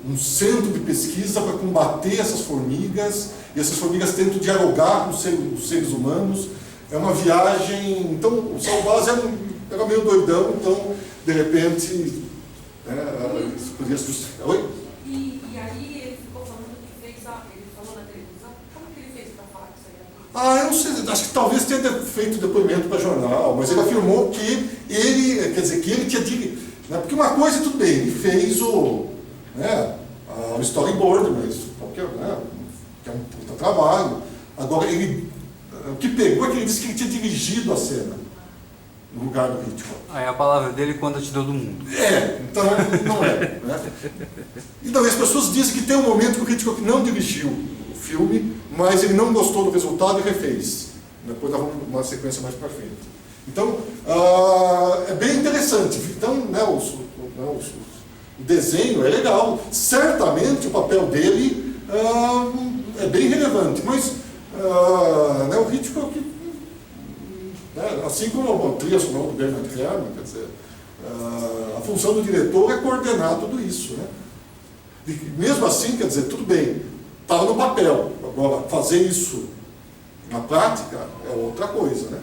um centro de pesquisa para combater essas formigas, e essas formigas tentam dialogar com os seres humanos. É uma viagem. Então, o Saul Bass era meio doidão, então, de repente, isso podia justificar. Oi? E aí ele ficou falando que fez, ele falou na televisão, como que ele fez para falar que isso aí? Eu não sei, acho que talvez tenha feito depoimento para jornal, mas ele afirmou que ele tinha dito, né, porque uma coisa, tudo bem, ele fez o storyboard, mas que é um puta trabalho. Agora, o que pegou é que ele disse que ele tinha dirigido a cena no lugar do Hitchcock. Aí a palavra dele conta de todo mundo. Então não é. Né? Então as pessoas dizem que tem um momento que o Hitchcock não dirigiu o filme, mas ele não gostou do resultado e refez. Depois dava uma sequência mais para frente. Então, é bem interessante. Então, o desenho é legal. Certamente o papel dele é bem relevante, mas o Hitchcock, assim como a trilha sonora do Bernard Herrmann, quer dizer, a função do diretor é coordenar tudo isso, né? E mesmo assim, quer dizer, tudo bem, estava no papel, agora fazer isso na prática é outra coisa, né?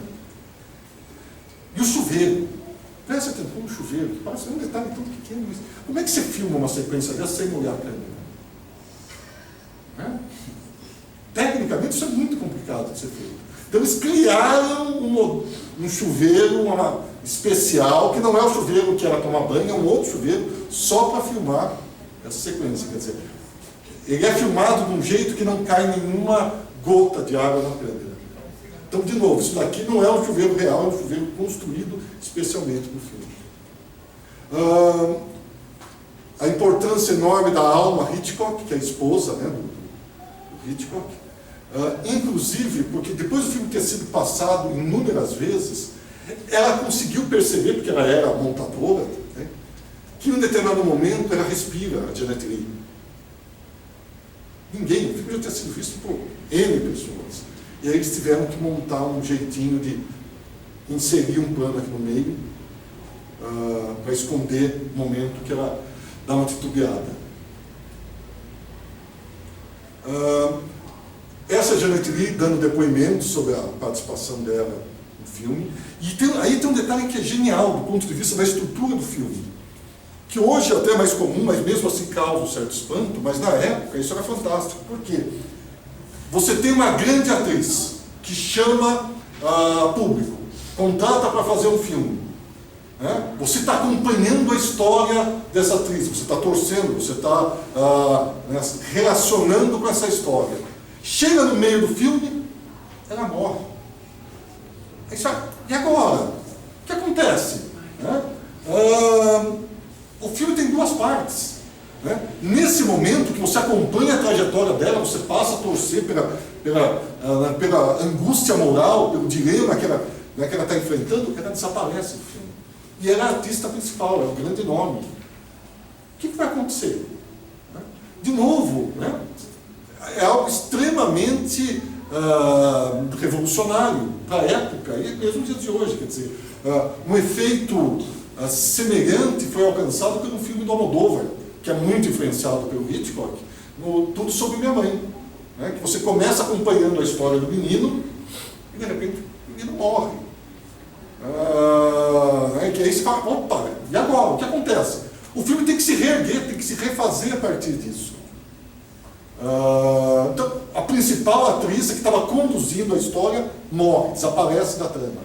E o chuveiro, presta atenção no chuveiro, que parece um detalhe tão pequeno, mas como é que você filma uma sequência dessa sem molhar a câmera? Né? Tecnicamente isso é muito complicado de ser feito. Então eles criaram um chuveiro especial, que não é o chuveiro que era tomar banho, é um outro chuveiro, só para filmar essa sequência. Quer dizer, ele é filmado de um jeito que não cai nenhuma gota de água na câmera. Então, de novo, isso daqui não é um chuveiro real, é um chuveiro construído especialmente para o filme. A importância enorme da Alma Hitchcock, que é a esposa, né, do Hitchcock, inclusive porque depois do filme ter sido passado inúmeras vezes, ela conseguiu perceber, porque ela era montadora, né, que em um determinado momento ela respira a Janet Leigh. O filme já tinha sido visto por N pessoas. E aí eles tiveram que montar um jeitinho de inserir um plano aqui no meio para esconder o momento que ela dá uma titubeada. Essa Janet Leigh dando depoimento sobre a participação dela no filme. E aí tem um detalhe que é genial do ponto de vista da estrutura do filme, que hoje é até mais comum, mas mesmo assim causa um certo espanto, mas na época isso era fantástico. Por quê? Você tem uma grande atriz que chama público, contrata para fazer um filme. Né? Você está acompanhando a história dessa atriz, você está torcendo, você está relacionando com essa história. Chega no meio do filme, ela morre. E agora? O que acontece? Né? O filme tem duas partes. Né? Nesse momento que você acompanha a trajetória dela, você passa a torcer pela angústia moral, pelo dilema que ela está enfrentando, ela desaparece do filme. E ela é a artista principal, é o grande nome. O que vai acontecer? Né? De novo, né? é algo extremamente revolucionário para a época e mesmo nos dias de hoje. Quer dizer, um efeito semelhante foi alcançado pelo filme do Almodóvar, que é muito influenciado pelo Hitchcock, no Tudo Sobre Minha Mãe, né? Que você começa acompanhando a história do menino e de repente o menino morre. Que aí você fala, opa, e agora? O que acontece? O filme tem que se reerguer, tem que se refazer a partir disso. Então, a principal atriz que estava conduzindo a história morre, desaparece da trama.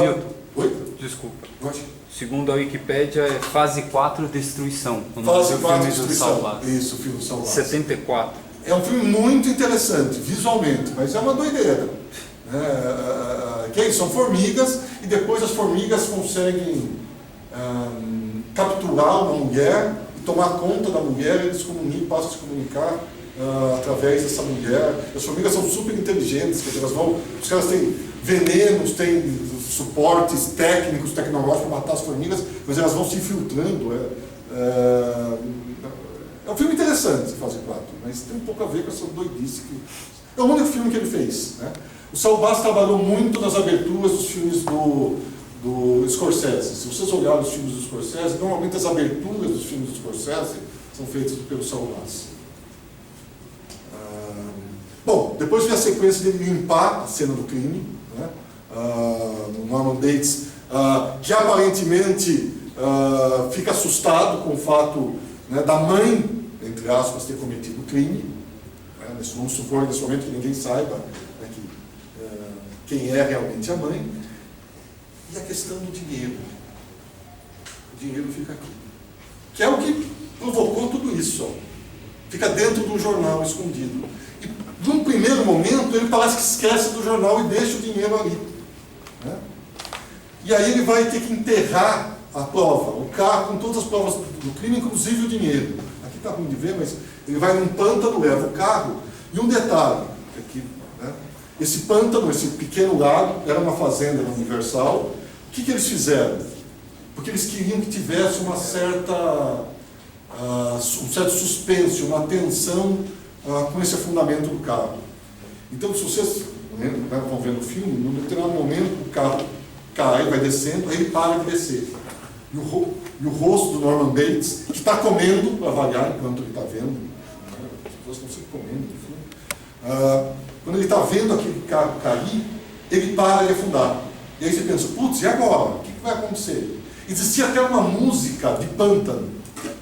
Milton, Oi? desculpa. Pode? Segundo a Wikipédia, é fase 4, Destruição. O nome Fase do 4, filme do Destruição. Salvador. Isso, o filme do Salvador. 74. É um filme muito interessante, visualmente, mas é uma doideira. São formigas, e depois as formigas conseguem capturar uma mulher e tomar conta da mulher, e eles passam a se comunicar através dessa mulher. As formigas são super inteligentes, quer dizer, os caras têm venenos, têm suportes técnicos, tecnológicos para matar as formigas, mas elas vão se infiltrando. É um filme interessante, Fase 4, mas tem um pouco a ver com essa doidice que... É o único filme que ele fez, né? O Saul Bass trabalhou muito nas aberturas dos filmes do Scorsese. Se vocês olharem os filmes do Scorsese, normalmente as aberturas dos filmes do Scorsese são feitas pelo Saul Bass. Bom, depois vem a sequência dele limpar a cena do crime, né? O Norman Bates, que aparentemente fica assustado com o fato, né, da mãe, entre aspas, ter cometido o crime. Vamos supor nesse momento que ninguém saiba, né, quem é realmente a mãe. E a questão do dinheiro. O dinheiro fica aqui. Que é o que provocou tudo isso. Ó. Fica dentro de um jornal escondido. E, num primeiro momento, ele parece que esquece do jornal e deixa o dinheiro ali. Né? E aí ele vai ter que enterrar a prova, o carro com todas as provas do crime, inclusive o dinheiro. Aqui está ruim de ver, mas ele vai num pântano, leva o carro. E um detalhe, aqui, né? Esse pântano, esse pequeno lago, era uma fazenda na Universal. O que eles fizeram? Porque eles queriam que tivesse um certo suspense, uma tensão com esse afundamento do carro. Então, se vocês vão ver no filme, num determinado momento o carro cai, vai descendo, aí ele para de descer. E o rosto do Norman Bates, que está comendo, para avaliar enquanto ele está vendo, as pessoas estão sempre comendo no filme. Quando ele está vendo aquele carro cair, ele para de afundar. E aí você pensa, putz, e agora? O que vai acontecer? Existia até uma música de pântano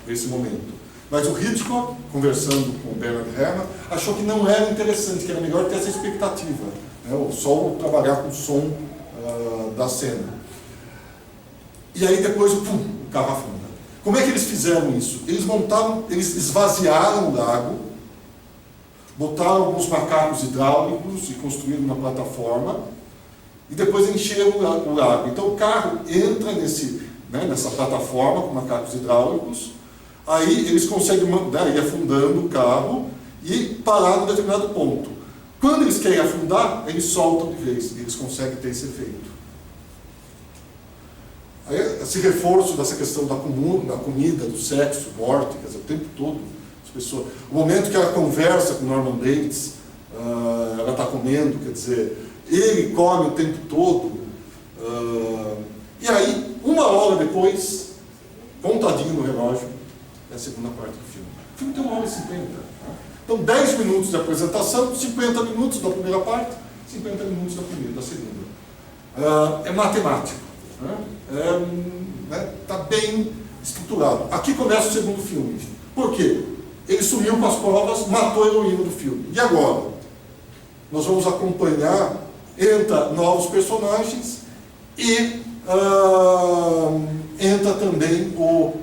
nesse momento. Mas o Hitchcock, conversando com o Bernard Herrmann, achou que não era interessante, que era melhor ter essa expectativa, né? Só trabalhar com o som da cena. E aí depois o carro afunda. Como é que eles fizeram isso? Eles esvaziaram o lago, botaram alguns macacos hidráulicos e construíram uma plataforma, e depois encheram o lago. Então o carro entra nessa plataforma com macacos hidráulicos, aí eles conseguem ir afundando o carro e parar num determinado ponto. Quando eles querem afundar, eles soltam de vez, e eles conseguem ter esse efeito. Aí, esse reforço dessa questão da comida, do sexo, morte, quer dizer, o tempo todo, as pessoas, o momento que ela conversa com Norman Bates, ela está comendo, quer dizer, ele come o tempo todo, e aí, 1 hora depois, contadinho no relógio, é a segunda parte do filme. O filme tem 1h50. Né? Então, 10 minutos de apresentação, 50 minutos da primeira parte, 50 minutos da segunda. É matemático. Está bem estruturado. Aqui começa o segundo filme. Por quê? Ele sumiu com as provas, matou a heroína do filme. E agora? Nós vamos acompanhar, entra novos personagens e entra também o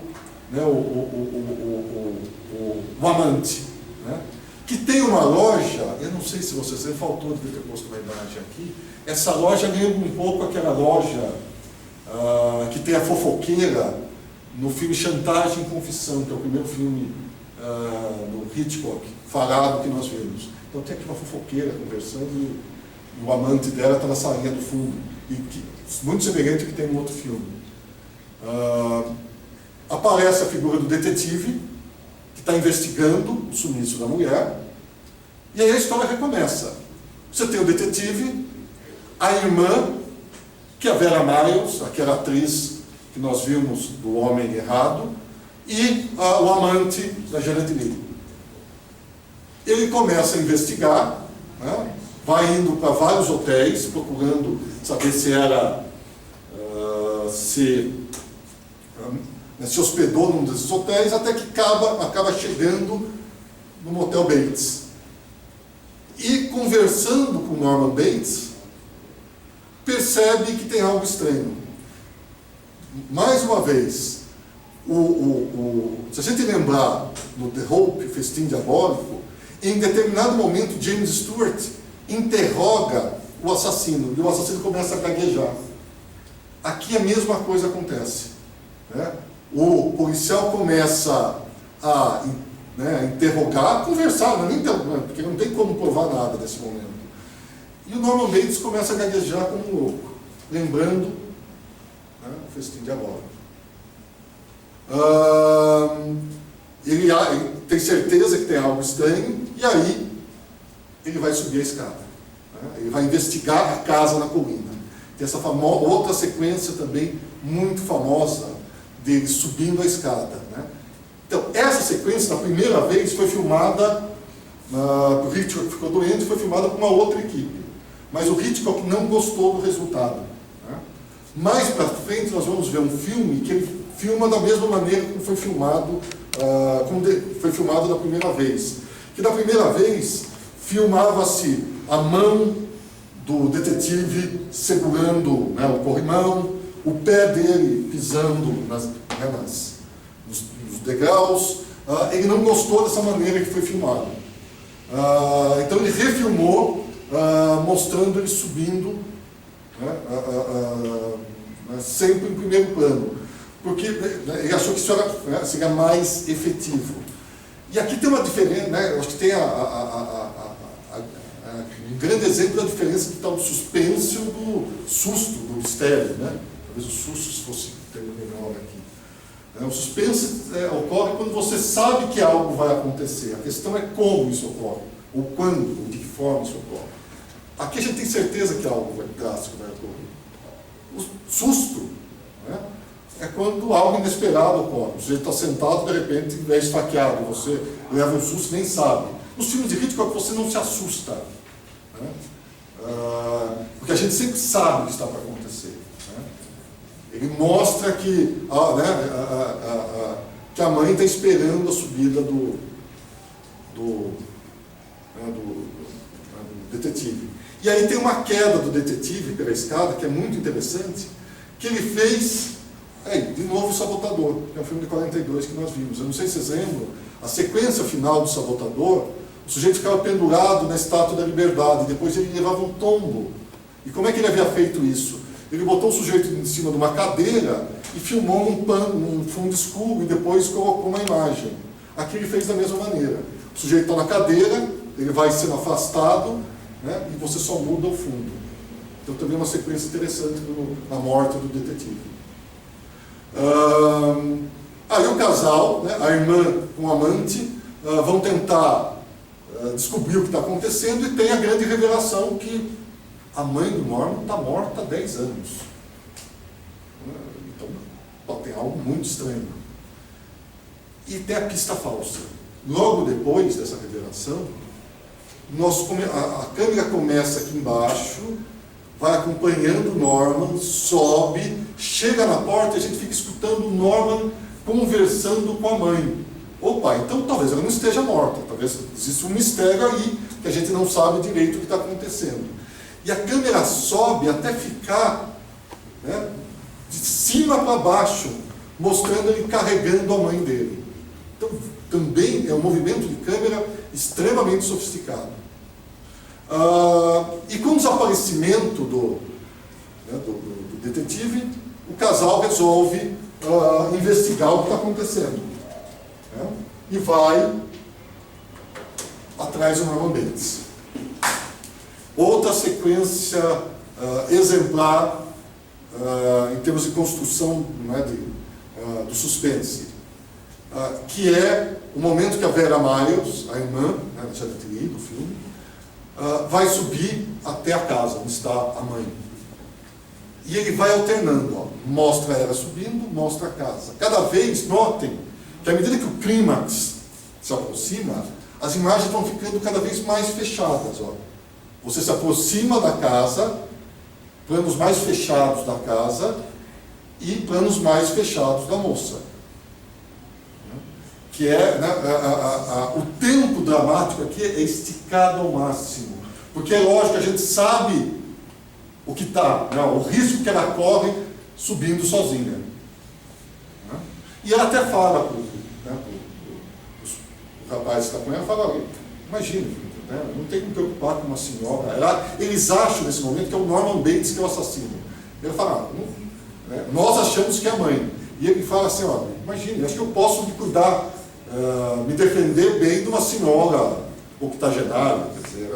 amante, né? Que tem uma loja, eu não sei se vocês, faltou de ter posto uma imagem aqui, essa loja lembra um pouco aquela loja que tem a fofoqueira no filme Chantagem e Confissão, que é o primeiro filme do Hitchcock, falado que nós vemos. Então tem aqui uma fofoqueira conversando e o amante dela está na salinha do fundo, muito semelhante ao que tem no outro filme. Aparece a figura do detetive, que está investigando o sumiço da mulher, e aí a história recomeça. Você tem o detetive, a irmã, que é a Vera Miles, aquela atriz que nós vimos do Homem Errado, e o amante da Janet Leigh. Ele começa a investigar, né? Vai indo para vários hotéis, procurando saber se era se hospedou num desses hotéis, até que acaba chegando no Motel Bates. E conversando com Norman Bates, percebe que tem algo estranho. Mais uma vez, se a gente lembrar no The Hope, Festim Diabólico, em determinado momento James Stewart interroga o assassino, e o assassino começa a gaguejar. Aqui a mesma coisa acontece, né? O policial começa a interrogar, conversar, não é nem interrogar, porque não tem como provar nada nesse momento. E o Norman Bates começa a gaguejar como um louco, lembrando, né, o Festim Diabólico. Ele tem certeza que tem algo estranho, e aí ele vai subir a escada, né? Ele vai investigar a casa na colina. Tem essa outra sequência também muito famosa dele subindo a escada, né? Então, essa sequência, na primeira vez, foi filmada, o Hitchcock ficou doente, foi filmada por uma outra equipe. Mas o Hitchcock não gostou do resultado, né? Mais para frente, nós vamos ver um filme que ele filma da mesma maneira como foi filmado, da primeira vez. Que da primeira vez, filmava-se a mão do detetive segurando, né, o corrimão, o pé dele pisando nos degraus. Ele não gostou dessa maneira que foi filmado. Então ele refilmou, mostrando ele subindo, sempre em primeiro plano, porque ele achou que isso seria mais efetivo. E aqui tem uma diferença, né? Eu acho que tem um grande exemplo da diferença que está o suspense e do susto, do mistério, né? Talvez o susto fosse um termo melhor aqui. O suspense ocorre quando você sabe que algo vai acontecer. A questão é como isso ocorre, ou quando, ou de que forma isso ocorre. Aqui a gente tem certeza que algo drástico vai ocorrer. O susto, né, é quando algo inesperado ocorre. O sujeito está sentado, de repente é esfaqueado, você leva um susto e nem sabe. Nos filmes de Hitchcock você não se assusta, né? Porque a gente sempre sabe o que está para acontecer, né? Ele mostra que a mãe está esperando a subida do detetive. E aí tem uma queda do detetive pela escada, que é muito interessante, que ele fez, de novo, O Sabotador, que é um filme de 42 que nós vimos. Eu não sei se vocês lembram, a sequência final do Sabotador, o sujeito ficava pendurado na Estátua da Liberdade, depois ele levava um tombo. E como é que ele havia feito isso? Ele botou o sujeito em cima de uma cadeira e filmou num fundo escuro e depois colocou uma imagem. Aqui ele fez da mesma maneira. O sujeito está na cadeira, ele vai sendo afastado, né, e você só muda o fundo. Então também é uma sequência interessante na morte do detetive. Aí o casal, né, a irmã com o amante, vão tentar descobrir o que está acontecendo, e tem a grande revelação que a mãe do Norman está morta há 10 anos. Então, tem algo muito estranho. E tem a pista falsa. Logo depois dessa revelação, a câmera começa aqui embaixo, vai acompanhando o Norman, sobe, chega na porta e a gente fica escutando o Norman conversando com a mãe. Opa, então talvez ela não esteja morta, talvez exista um mistério aí, que a gente não sabe direito o que está acontecendo. E a câmera sobe até ficar, né, de cima para baixo, mostrando ele carregando a mãe dele. Então, também é um movimento de câmera extremamente sofisticado. E com o desaparecimento do detetive, o casal resolve investigar o que está acontecendo, né? E vai atrás do Norman Bates. Outra sequência exemplar em termos de construção, né, do suspense, que é o momento que a Vera Miles, a irmã, né, da Janet Leigh, do filme, vai subir até a casa, onde está a mãe. E ele vai alternando, ó, mostra ela subindo, mostra a casa. Cada vez, notem, que à medida que o clímax se aproxima, as imagens vão ficando cada vez mais fechadas. Ó. Você se aproxima da casa, planos mais fechados da casa e planos mais fechados da moça. Que é, né, o tempo dramático aqui é esticado ao máximo. Porque é lógico, a gente sabe o que está, né, o risco que ela corre subindo sozinha. Né? E ela até fala para o rapaz que está com ela, fala, imagina, né, não tem que me preocupar com uma senhora. Eles acham nesse momento que é o Norman Bates que é o assassino. Ele fala, né, nós achamos que é a mãe. E ele fala assim, ó, imagina, acho que eu posso me cuidar, me defender bem de uma senhora octogenária. Quer dizer,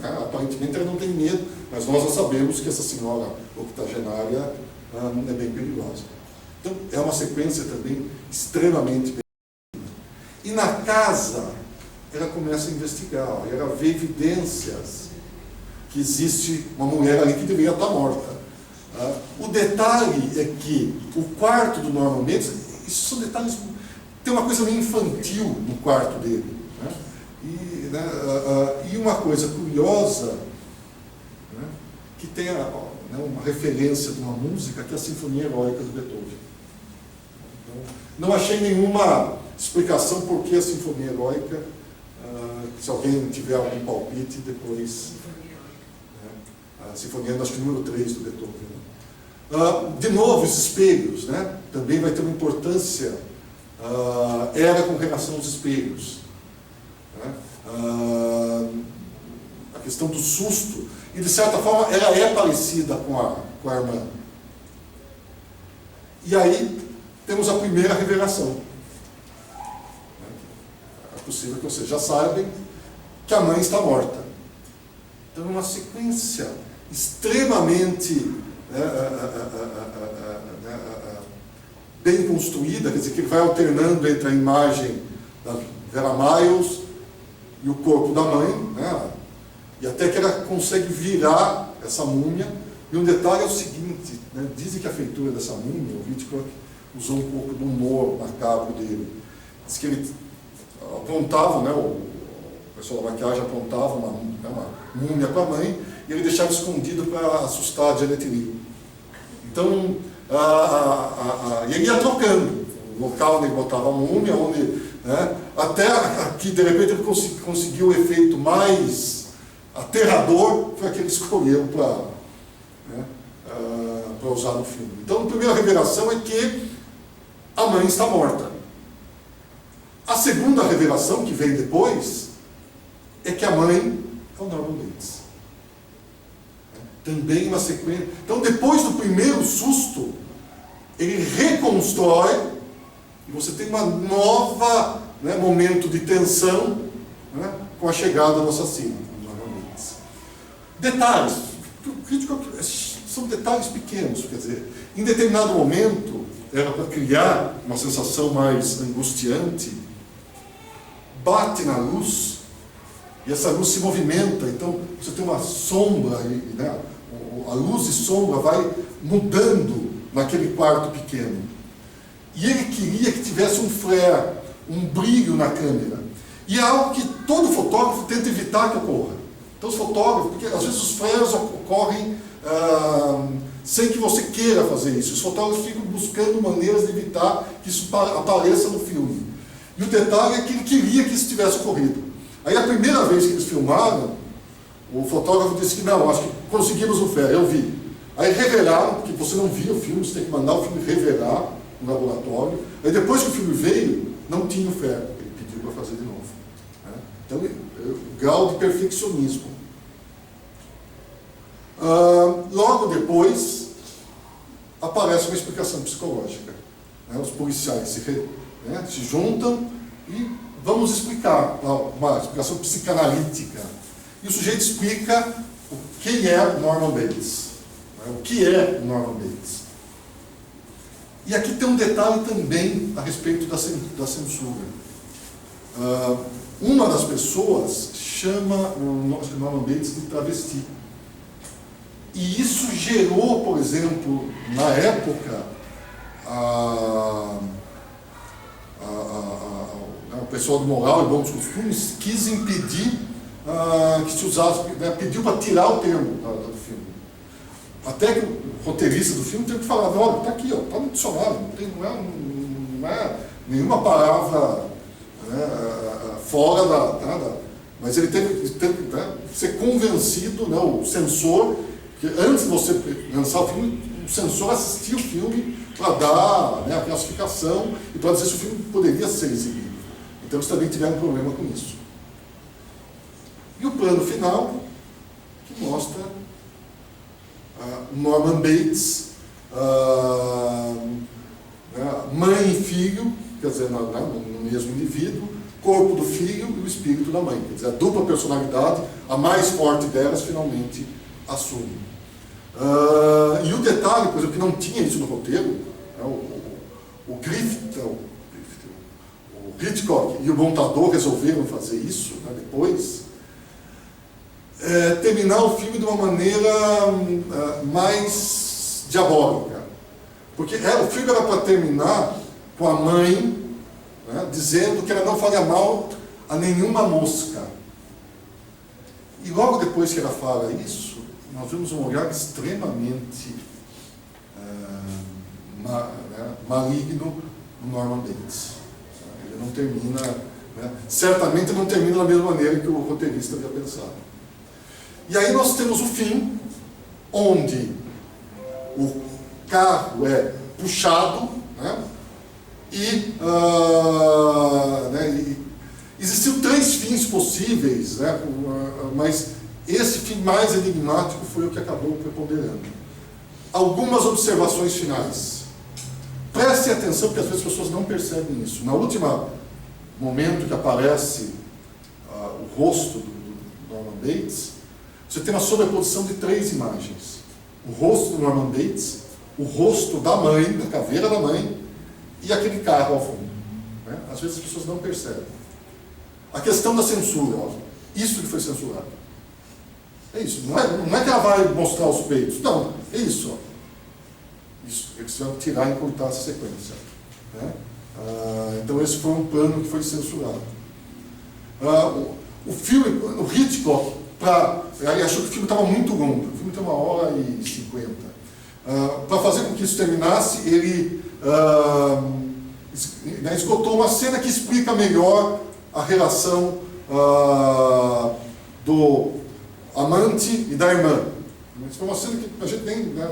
aparentemente ela não tem medo, mas nós já sabemos que essa senhora octogenária é bem perigosa. Então, é uma sequência também extremamente perigosa. E na casa, ela começa a investigar, ó, ela vê evidências que existe uma mulher ali que deveria estar morta. O detalhe é que o quarto do Norman Bates, isso são detalhes, tem uma coisa meio infantil no quarto dele. Né? E uma coisa curiosa, né, que tem uma referência de uma música que é a Sinfonia Heróica do Beethoven. Então, não achei nenhuma explicação por que a Sinfonia Heróica, se alguém tiver algum palpite, depois... A Sinfonia, acho que número 3 do Beethoven. Né? De novo, os espelhos, né? Também vai ter uma importância era com relação aos espelhos. Né? A questão do susto, e de certa forma ela é parecida com a irmã. E aí temos a primeira revelação. É possível que vocês já saibam que a mãe está morta. Então é uma sequência extremamente bem construída, quer dizer, que ele vai alternando entre a imagem da Vera Miles e o corpo da mãe, né? E até que ela consegue virar essa múmia. E um detalhe é o seguinte, né? Dizem que a feitura dessa múmia, o Hitchcock usou um pouco do humor macabro dele. Diz que ele apontava, né, o pessoal da maquiagem apontava uma múmia para a mãe e ele deixava escondido para assustar a Janet Leigh. Então, e ele ia trocando o local onde ele botava a múmia, onde, né, até que de repente ele conseguiu o efeito mais aterrador, foi aquele que ele escolheu para usar no filme. Então, a primeira revelação é que a mãe está morta. A segunda revelação, que vem depois, é que a mãe é o Norman Bates. Também uma sequência. Então, depois do primeiro susto, ele reconstrói, e você tem uma nova, né, momento de tensão, né, com a chegada do assassino, Norman Bates. Detalhes. São detalhes pequenos, quer dizer, em determinado momento, era para criar uma sensação mais angustiante, bate na luz, e essa luz se movimenta, então você tem uma sombra, né? A luz e sombra vai mudando naquele quarto pequeno. E ele queria que tivesse um flare, um brilho na câmera. E é algo que todo fotógrafo tenta evitar que ocorra. Então os fotógrafos, porque às vezes os flares ocorrem sem que você queira fazer isso. Os fotógrafos ficam buscando maneiras de evitar que isso apareça no filme. E o detalhe é que ele queria que isso tivesse ocorrido. Aí a primeira vez que eles filmaram, o fotógrafo disse que não, acho que conseguimos o flare, eu vi. Aí revelaram, porque você não via o filme, você tem que mandar o filme revelar no laboratório. Aí depois que o filme veio, não tinha o flare, ele pediu para fazer de novo. Né? Então, grau de perfeccionismo. Logo depois, aparece uma explicação psicológica. Né? Os policiais se juntam e vamos explicar, uma explicação psicanalítica. E o sujeito explica quem é o Norman Bates. Né? O que é o Norman Bates. E aqui tem um detalhe também a respeito da censura. uma das pessoas chama o Norman Bates de travesti. E isso gerou, por exemplo, na época, o pessoal do moral e bons costumes quis impedir que se usasse, né, pediu para tirar o termo do filme. Até que o roteirista do filme teve que falar, olha, está aqui, está no dicionário, não é nenhuma palavra, né, fora da... Mas ele teve que ser convencido, né, o censor, que antes de você lançar o filme, o censor assistia o filme para dar, né, a classificação e para dizer se o filme poderia ser exibido. Então eles também tiveram um problema com isso. E o plano final, que mostra Norman Bates, mãe e filho, quer dizer, no mesmo indivíduo, corpo do filho e o espírito da mãe. Quer dizer, a dupla personalidade, a mais forte delas, finalmente assume. E o detalhe, por exemplo, que não tinha isso no roteiro, o Hitchcock e o montador resolveram fazer isso, né, depois, terminar o filme de uma maneira mais diabólica. Porque o filme era para terminar com a mãe, né, dizendo que ela não faria mal a nenhuma mosca. E logo depois que ela fala isso, nós vemos um olhar extremamente maligno no Norman Bates. Ele não termina, né, certamente não termina da mesma maneira que o roteirista havia pensado. E aí nós temos o fim, onde o carro é puxado, né, e existiam 3 fins possíveis, né, mas esse fim mais enigmático foi o que acabou preponderando. Algumas observações finais. Prestem atenção, porque às vezes as pessoas não percebem isso. No último momento que aparece o rosto do Norman Bates, você tem uma sobreposição de 3 imagens. O rosto do Norman Bates, o rosto da mãe, da caveira da mãe, e aquele carro ao fundo. Né? Às vezes as pessoas não percebem. A questão da censura, isso que foi censurado. É isso, não é que ela vai mostrar os peitos, não, é isso. Isso, eles vão tirar e encurtar essa sequência. Né? Então esse foi um plano que foi censurado. O filme, o Hitchcock, ele achou que o filme estava muito longo, o filme tem 1h50. Para fazer com que isso terminasse, ele esgotou uma cena que explica melhor a relação do amante e da irmã. Isso foi uma cena que a gente nem, né,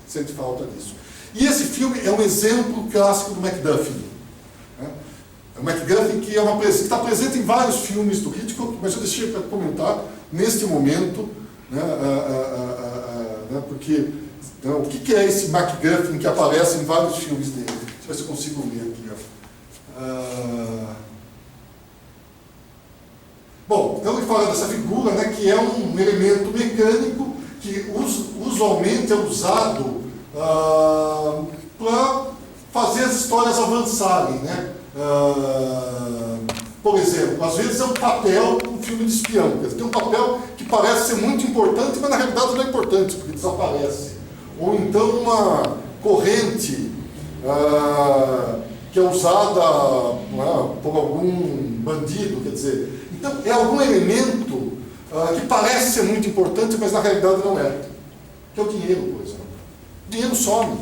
sente falta disso. E esse filme é um exemplo clássico do MacGuffin. Né? O MacGuffin que está presente em vários filmes do Hitchcock, mas eu deixei para comentar neste momento, né, porque o que é esse MacGuffin que aparece em vários filmes dele? Deixa eu ver se eu consigo ler aqui. Bom, então ele fala dessa figura, né, que é um elemento mecânico que usualmente é usado para fazer as histórias avançarem. Né? Por exemplo, às vezes é um papel, um filme de espião. Quer dizer, tem um papel que parece ser muito importante, mas na realidade não é importante, porque desaparece. Ou então uma corrente que é usada por algum bandido, quer dizer. Então, é algum elemento que parece ser muito importante, mas na realidade não é. Que é o dinheiro, por exemplo. O dinheiro some.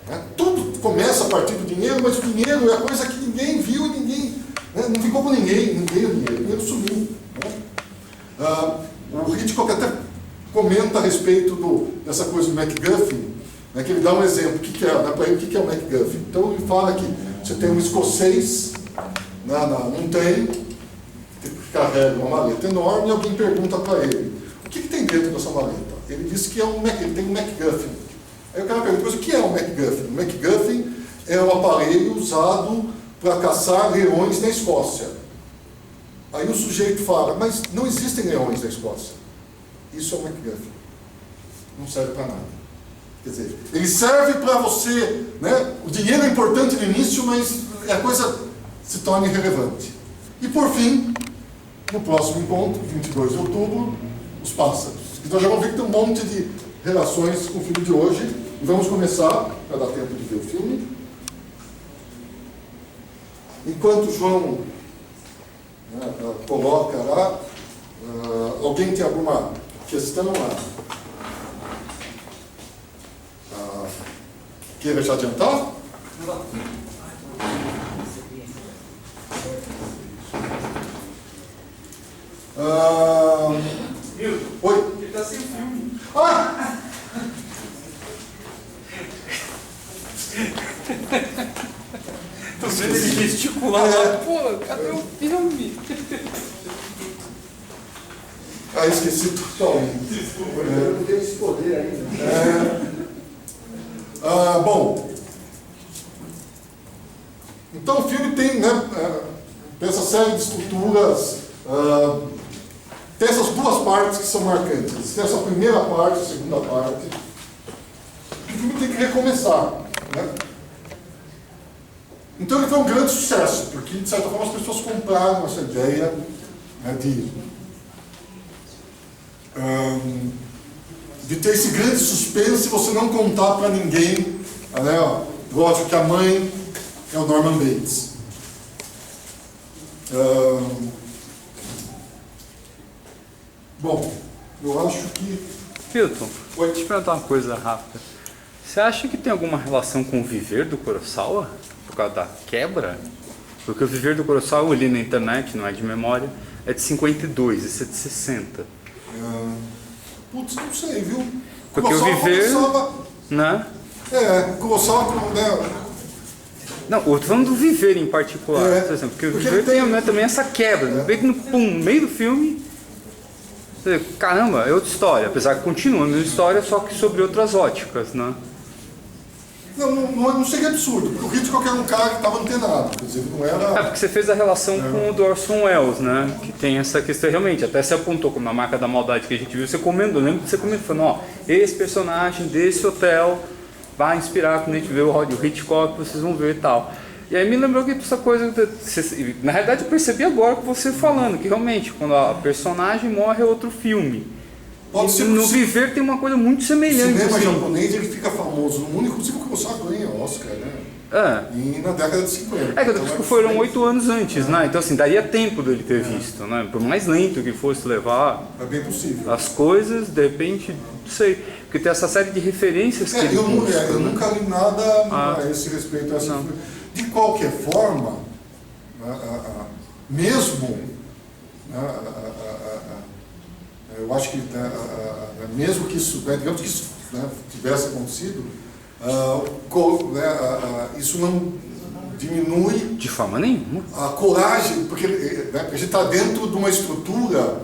Né? Tudo começa a partir do dinheiro, mas o dinheiro é a coisa que ninguém viu e ninguém... Né? Não ficou com ninguém o dinheiro sumiu. Né? O Hitchcock até comenta a respeito dessa coisa do MacGuffin, né, que ele dá um exemplo. O que é o MacGuffin? Então ele fala que você tem um escocês num trem que carrega uma maleta enorme e alguém pergunta para ele: o que tem dentro dessa maleta? Ele diz que ele tem um MacGuffin. Aí o cara pergunta: mas o que é um MacGuffin? O MacGuffin é um aparelho usado para caçar leões na Escócia. Aí o sujeito fala: mas não existem leões na Escócia. Isso é um MacGuffin. Não serve para nada. Quer dizer, ele serve para você, né? O dinheiro é importante no início, mas a coisa se torna irrelevante. E por fim, no próximo encontro, 22 de outubro, Os Pássaros. E nós já vamos ver que tem um monte de relações com o filme de hoje. E vamos começar, para dar tempo de ver o filme. Enquanto o João coloca lá, alguém tem alguma questão queira já adiantar? Oi? Ele está sem filme. Ah! Tô vendo ele gesticular lá. Pô, cadê o filme? Esqueci totalmente. Desculpa, eu não tenho esse poder ainda. Bom, então o filme tem, tem essa série de estruturas, tem essas duas partes que são marcantes. Tem essa primeira parte, a segunda parte. O filme tem que recomeçar, né? Então ele foi um grande sucesso, porque de certa forma as pessoas compraram essa ideia, né, de ter esse grande suspense e você não contar para ninguém, né, lógico que a mãe é o Norman Bates. Bom, eu acho que... Hilton, vou te perguntar uma coisa rápida. Você acha que tem alguma relação com o Viver do Kurosawa? Por causa da quebra? Porque o Viver do Kurosawa, eu li na internet, não é de memória, é de 52, esse é de 60. Putz, não sei, viu? Porque o Viver... Né? Kurosawa, né? Não, eu tô falando do Viver em particular, por exemplo, porque o Viver tem também essa quebra, no meio do filme, você vê, caramba, é outra história, apesar que continua a mesma história, só que sobre outras óticas, né? Não seria absurdo, porque o Hitchcock era um cara que estava antenado, quer dizer, não era... Porque você fez a relação com o do Orson Welles, né? Que tem essa questão realmente, até você apontou como na Marca da Maldade que a gente viu, você comentou, lembra que você comentou, falando, esse personagem desse hotel vai inspirar quando a gente vê o Hitchcock, vocês vão ver e tal. E aí me lembrou que essa coisa, na realidade eu percebi agora com você falando, que realmente, quando a personagem morre é outro filme. Pode ser no Viver tem uma coisa muito semelhante. O cinema assim. japonês ele fica famoso no mundo, inclusive o Kurosawa ganha Oscar, né? E na década de 50. Que foram 8 anos antes, né? Então assim, daria tempo dele ter visto, né? Por mais lento que fosse levar é bem possível. as coisas, de repente, não sei, porque tem essa série de referências que ele eu busca, nunca li nada a esse respeito. De qualquer forma, mesmo, eu acho que mesmo que isso, digamos que isso tivesse acontecido, isso não diminui de forma nenhuma a coragem, porque a gente está dentro de uma estrutura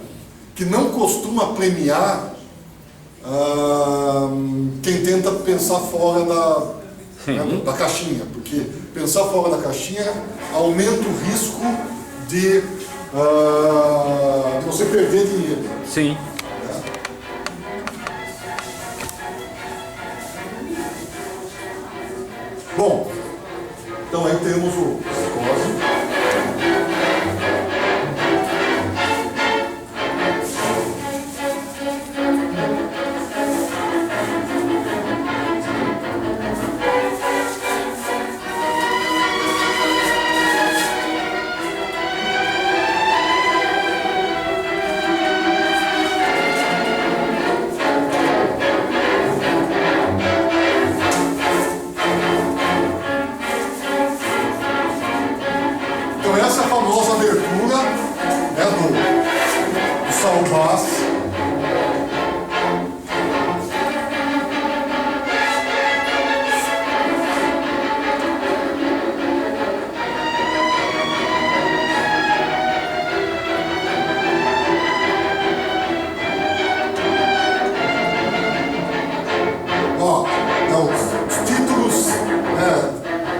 que não costuma premiar quem tenta pensar fora da caixinha, porque pensar fora da caixinha aumenta o risco de você perder dinheiro. Sim. Bom, então aí temos o Psicose.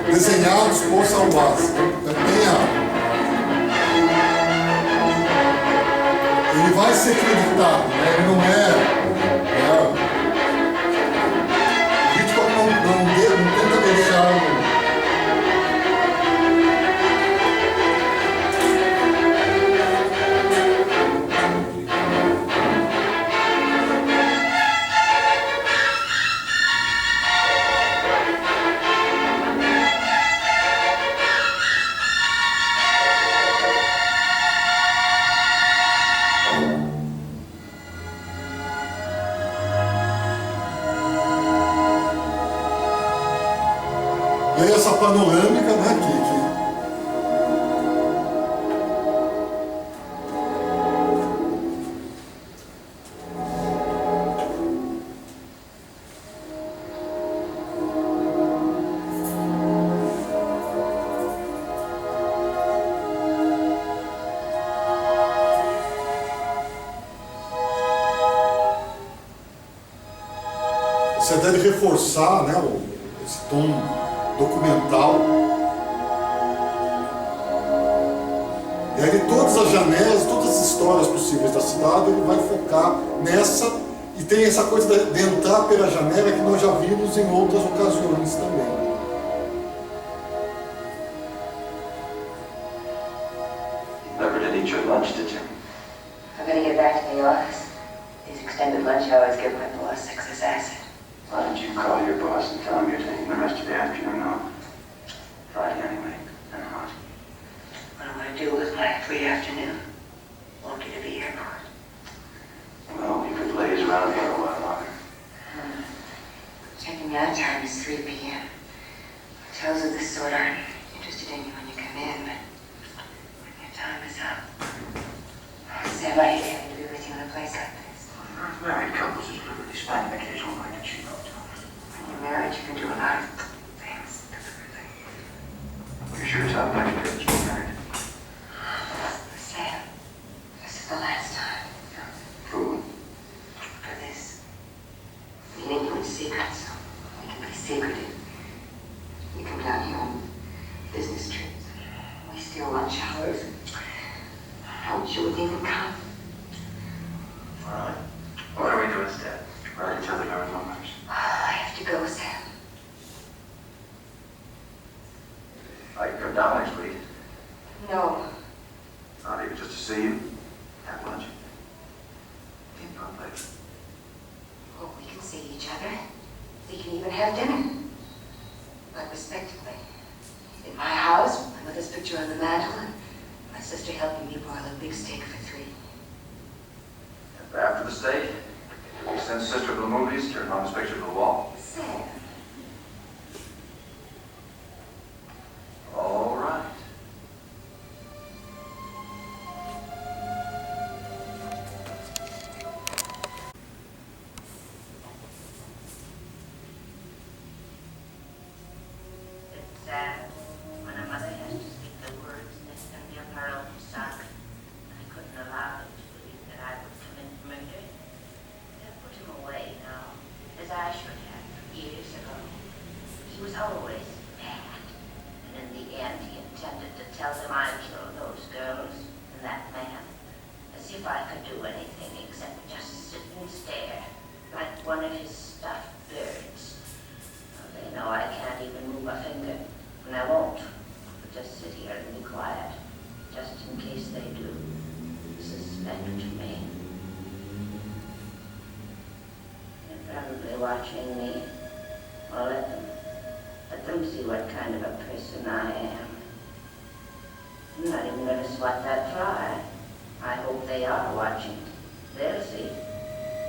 Desenhados por Salvaz. Ele vai ser acreditado, né? Ele não o Hitchcock não tenta deixar daí essa panorâmica, né, essa ideia de reforçar, né, esse tom documental. E aí todas as janelas, todas as histórias possíveis da cidade, ele vai focar nessa, e tem essa coisa de entrar pela janela que nós já vimos em outras ocasiões também. Never did eat your lunch, did you? I'm going to get back to the office. These extended lunch hours give my boss excess acid. Why don't you call your boss and tell him you're taking the rest of the afternoon off? Friday anyway, and hot. What am I going to do with my free afternoon? Walk you to the airport. Well, you could laze around here a while longer. Checking out time is 3 p.m. Hotels of this sort aren't interested in you when you come in, but when your time is up. Sam, I hate having to be with you in a place like this. Married couples is really spend an occasional night at cheap hotel. When you're married, you can do a lot of things. You sure as hell like to be married? Sam, this is the last time. Fool. For this. Meeting you in secret, so we can be secretive. You come down here on business trips. We steal lunch hours. How would you wouldn't even come? All right. What do we do instead? Write each other our numbers. Oh, I have to go, Sam. I can come down next week. No. Not even just to see you. Have lunch. In public. Oh, we can see each other. We can even have dinner. But respectfully. In my house, with my mother's picture on the mantel, and my sister helping me broil a big steak for 3. After the steak, we send sister to the movies, turn mom's picture to the wall. Sam. All right. It's sad when a mother has to speak the words innocently of her own son. I couldn't allow him to believe that I would commit murder. They'll put him away now, as I should have years ago. He was always bad. And in the end, he intended to tell them I killed those girls and that man. As if I could do anything except just sit and stare, like one of his stuffed birds. Well, they know I can't even move a finger, and I won't. But just sit here and be quiet, just in case they do suspect me. They're probably watching me. Well, let them see what kind of a person I am. I'm not even going to swat that fly. I hope they are watching. They'll see.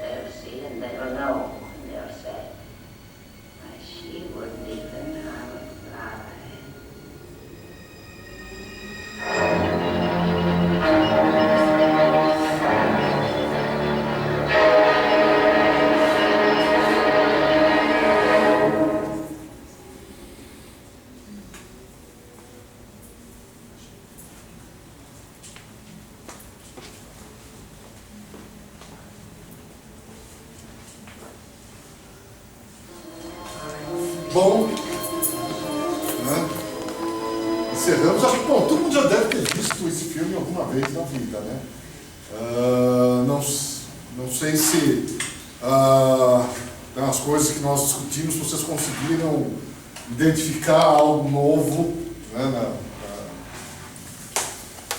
They'll see, and they'll know, and they'll say, why, she wouldn't even harm a fly. Bom, né? Encerramos. Acho que, bom, todo mundo já deve ter visto esse filme alguma vez na vida, né? Não sei se as coisas que nós discutimos, vocês conseguiram identificar algo novo, né,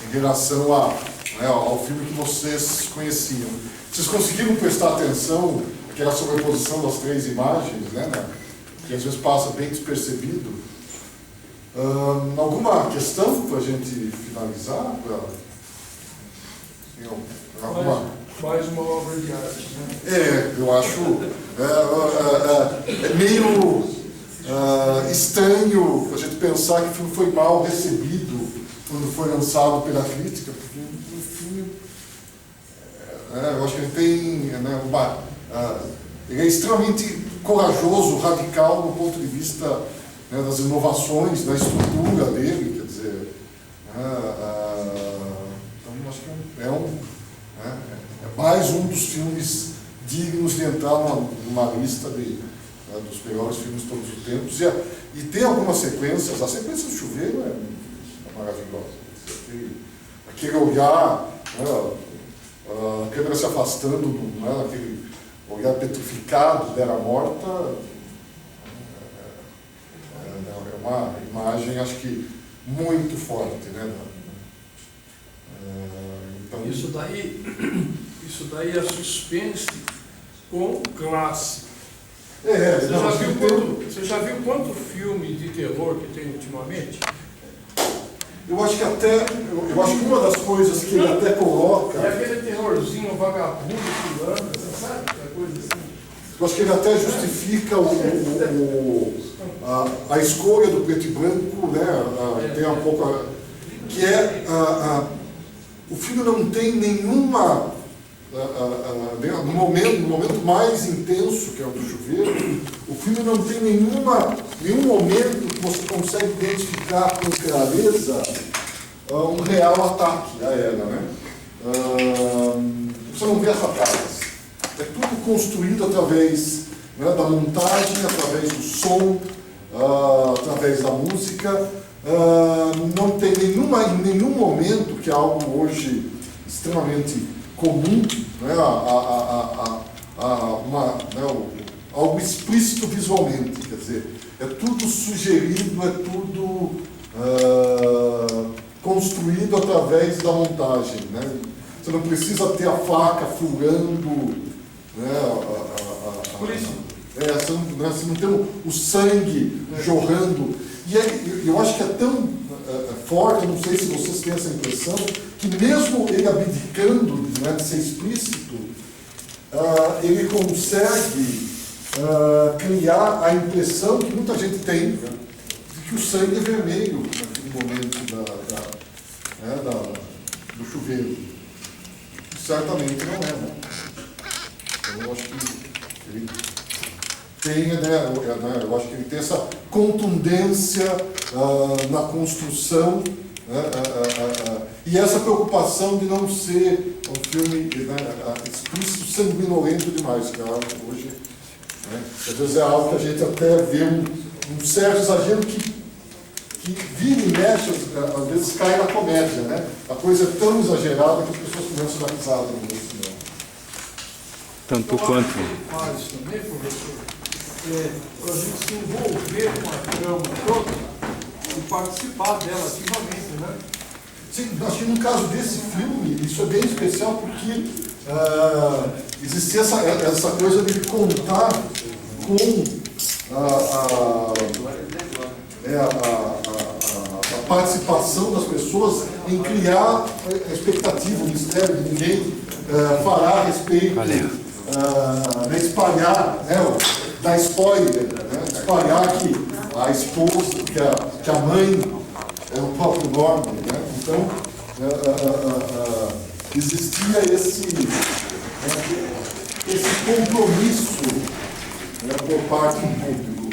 em relação ao filme que vocês conheciam. Vocês conseguiram prestar atenção àquela sobreposição das 3 imagens, né, que às vezes passa bem despercebido? Alguma questão para a gente finalizar? Mais uma obra de arte, né? Eu acho meio estranho a gente pensar que o filme foi mal recebido quando foi lançado pela crítica, porque o filme, eu acho que ele tem, ele é extremamente corajoso, radical do ponto de vista, né, das inovações, da estrutura dele, quer dizer, então acho que é mais um dos filmes dignos de entrar numa lista dos melhores filmes de todos os tempos, e tem algumas sequências. A sequência do chuveiro é maravilhosa, aquele olhar, a câmera se afastando, aquele olhar petrificado dela morta, é uma imagem, acho que, muito forte, né? Então, Isso daí é suspense com classe. Você já viu quanto filme de terror que tem ultimamente? eu acho que uma das coisas que ele até coloca, É aquele terrorzinho vagabundo pulando, você sabe? Aquela coisa assim. eu acho que ele até justifica a escolha do preto e branco, né? Tem um pouco que o filme não tem nenhuma no momento mais intenso, que é o do chuveiro, o filme não tem nenhum momento que você consegue identificar com clareza um real ataque a ela, né? Você não vê as ataques. É tudo construído através, né, da montagem, através do som, através da música. Não tem em nenhum momento, que é algo hoje extremamente comum, né, algo explícito visualmente, quer dizer, é tudo sugerido, é tudo construído através da montagem, né? Você não precisa ter a faca furando, né, você não tem o sangue jorrando, e eu acho que é tão forte, não sei se vocês têm essa impressão, que mesmo ele abdicando, né, de ser explícito, ele consegue criar a impressão que muita gente tem, né, de que o sangue é vermelho naquele momento do chuveiro. Certamente não é, né? Então eu acho que ele tem, eu acho que ele tem essa contundência na construção, e essa preocupação de não ser um filme, né, explícito, sanguinolento demais, que é algo que hoje, né, às vezes é algo que a gente até vê um certo exagero que vira e mexe, às vezes cai na comédia, né? A coisa é tão exagerada que as pessoas começam a dar risada no cinema. Tanto quanto. Faz também, professor, para a gente se envolver com a trama toda e participar dela ativamente, né? Sim, acho que no caso desse filme, isso é bem especial porque existia essa coisa de contar com a participação das pessoas em criar a expectativa, o mistério de ninguém falar a respeito, espalhar, né, dar spoiler, né, espalhar que a esposa, que a mãe é o próprio Norman, né? Então existia esse compromisso, né, por parte do público.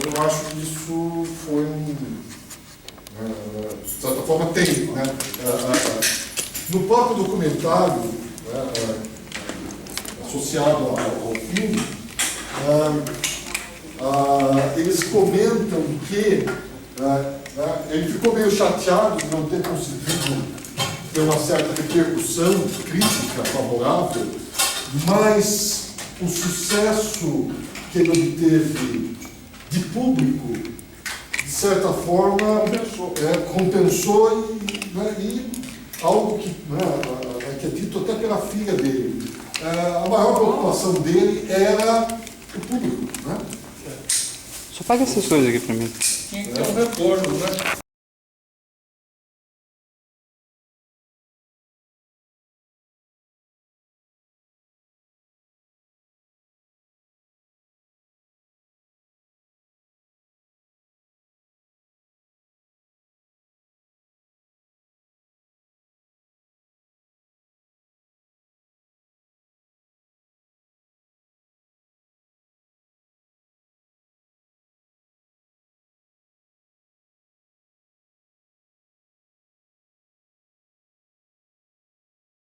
Eu acho que isso foi de certa forma tem, né? No próprio documentário, né, associado ao filme, eles comentam que ele ficou meio chateado de não ter conseguido ter uma certa repercussão crítica favorável, mas o sucesso que ele obteve de público, de certa forma, compensou e algo que é dito até pela filha dele. A maior preocupação dele era o público, né? Só paga essas coisas aqui pra mim. Tinha que ter um retorno, né?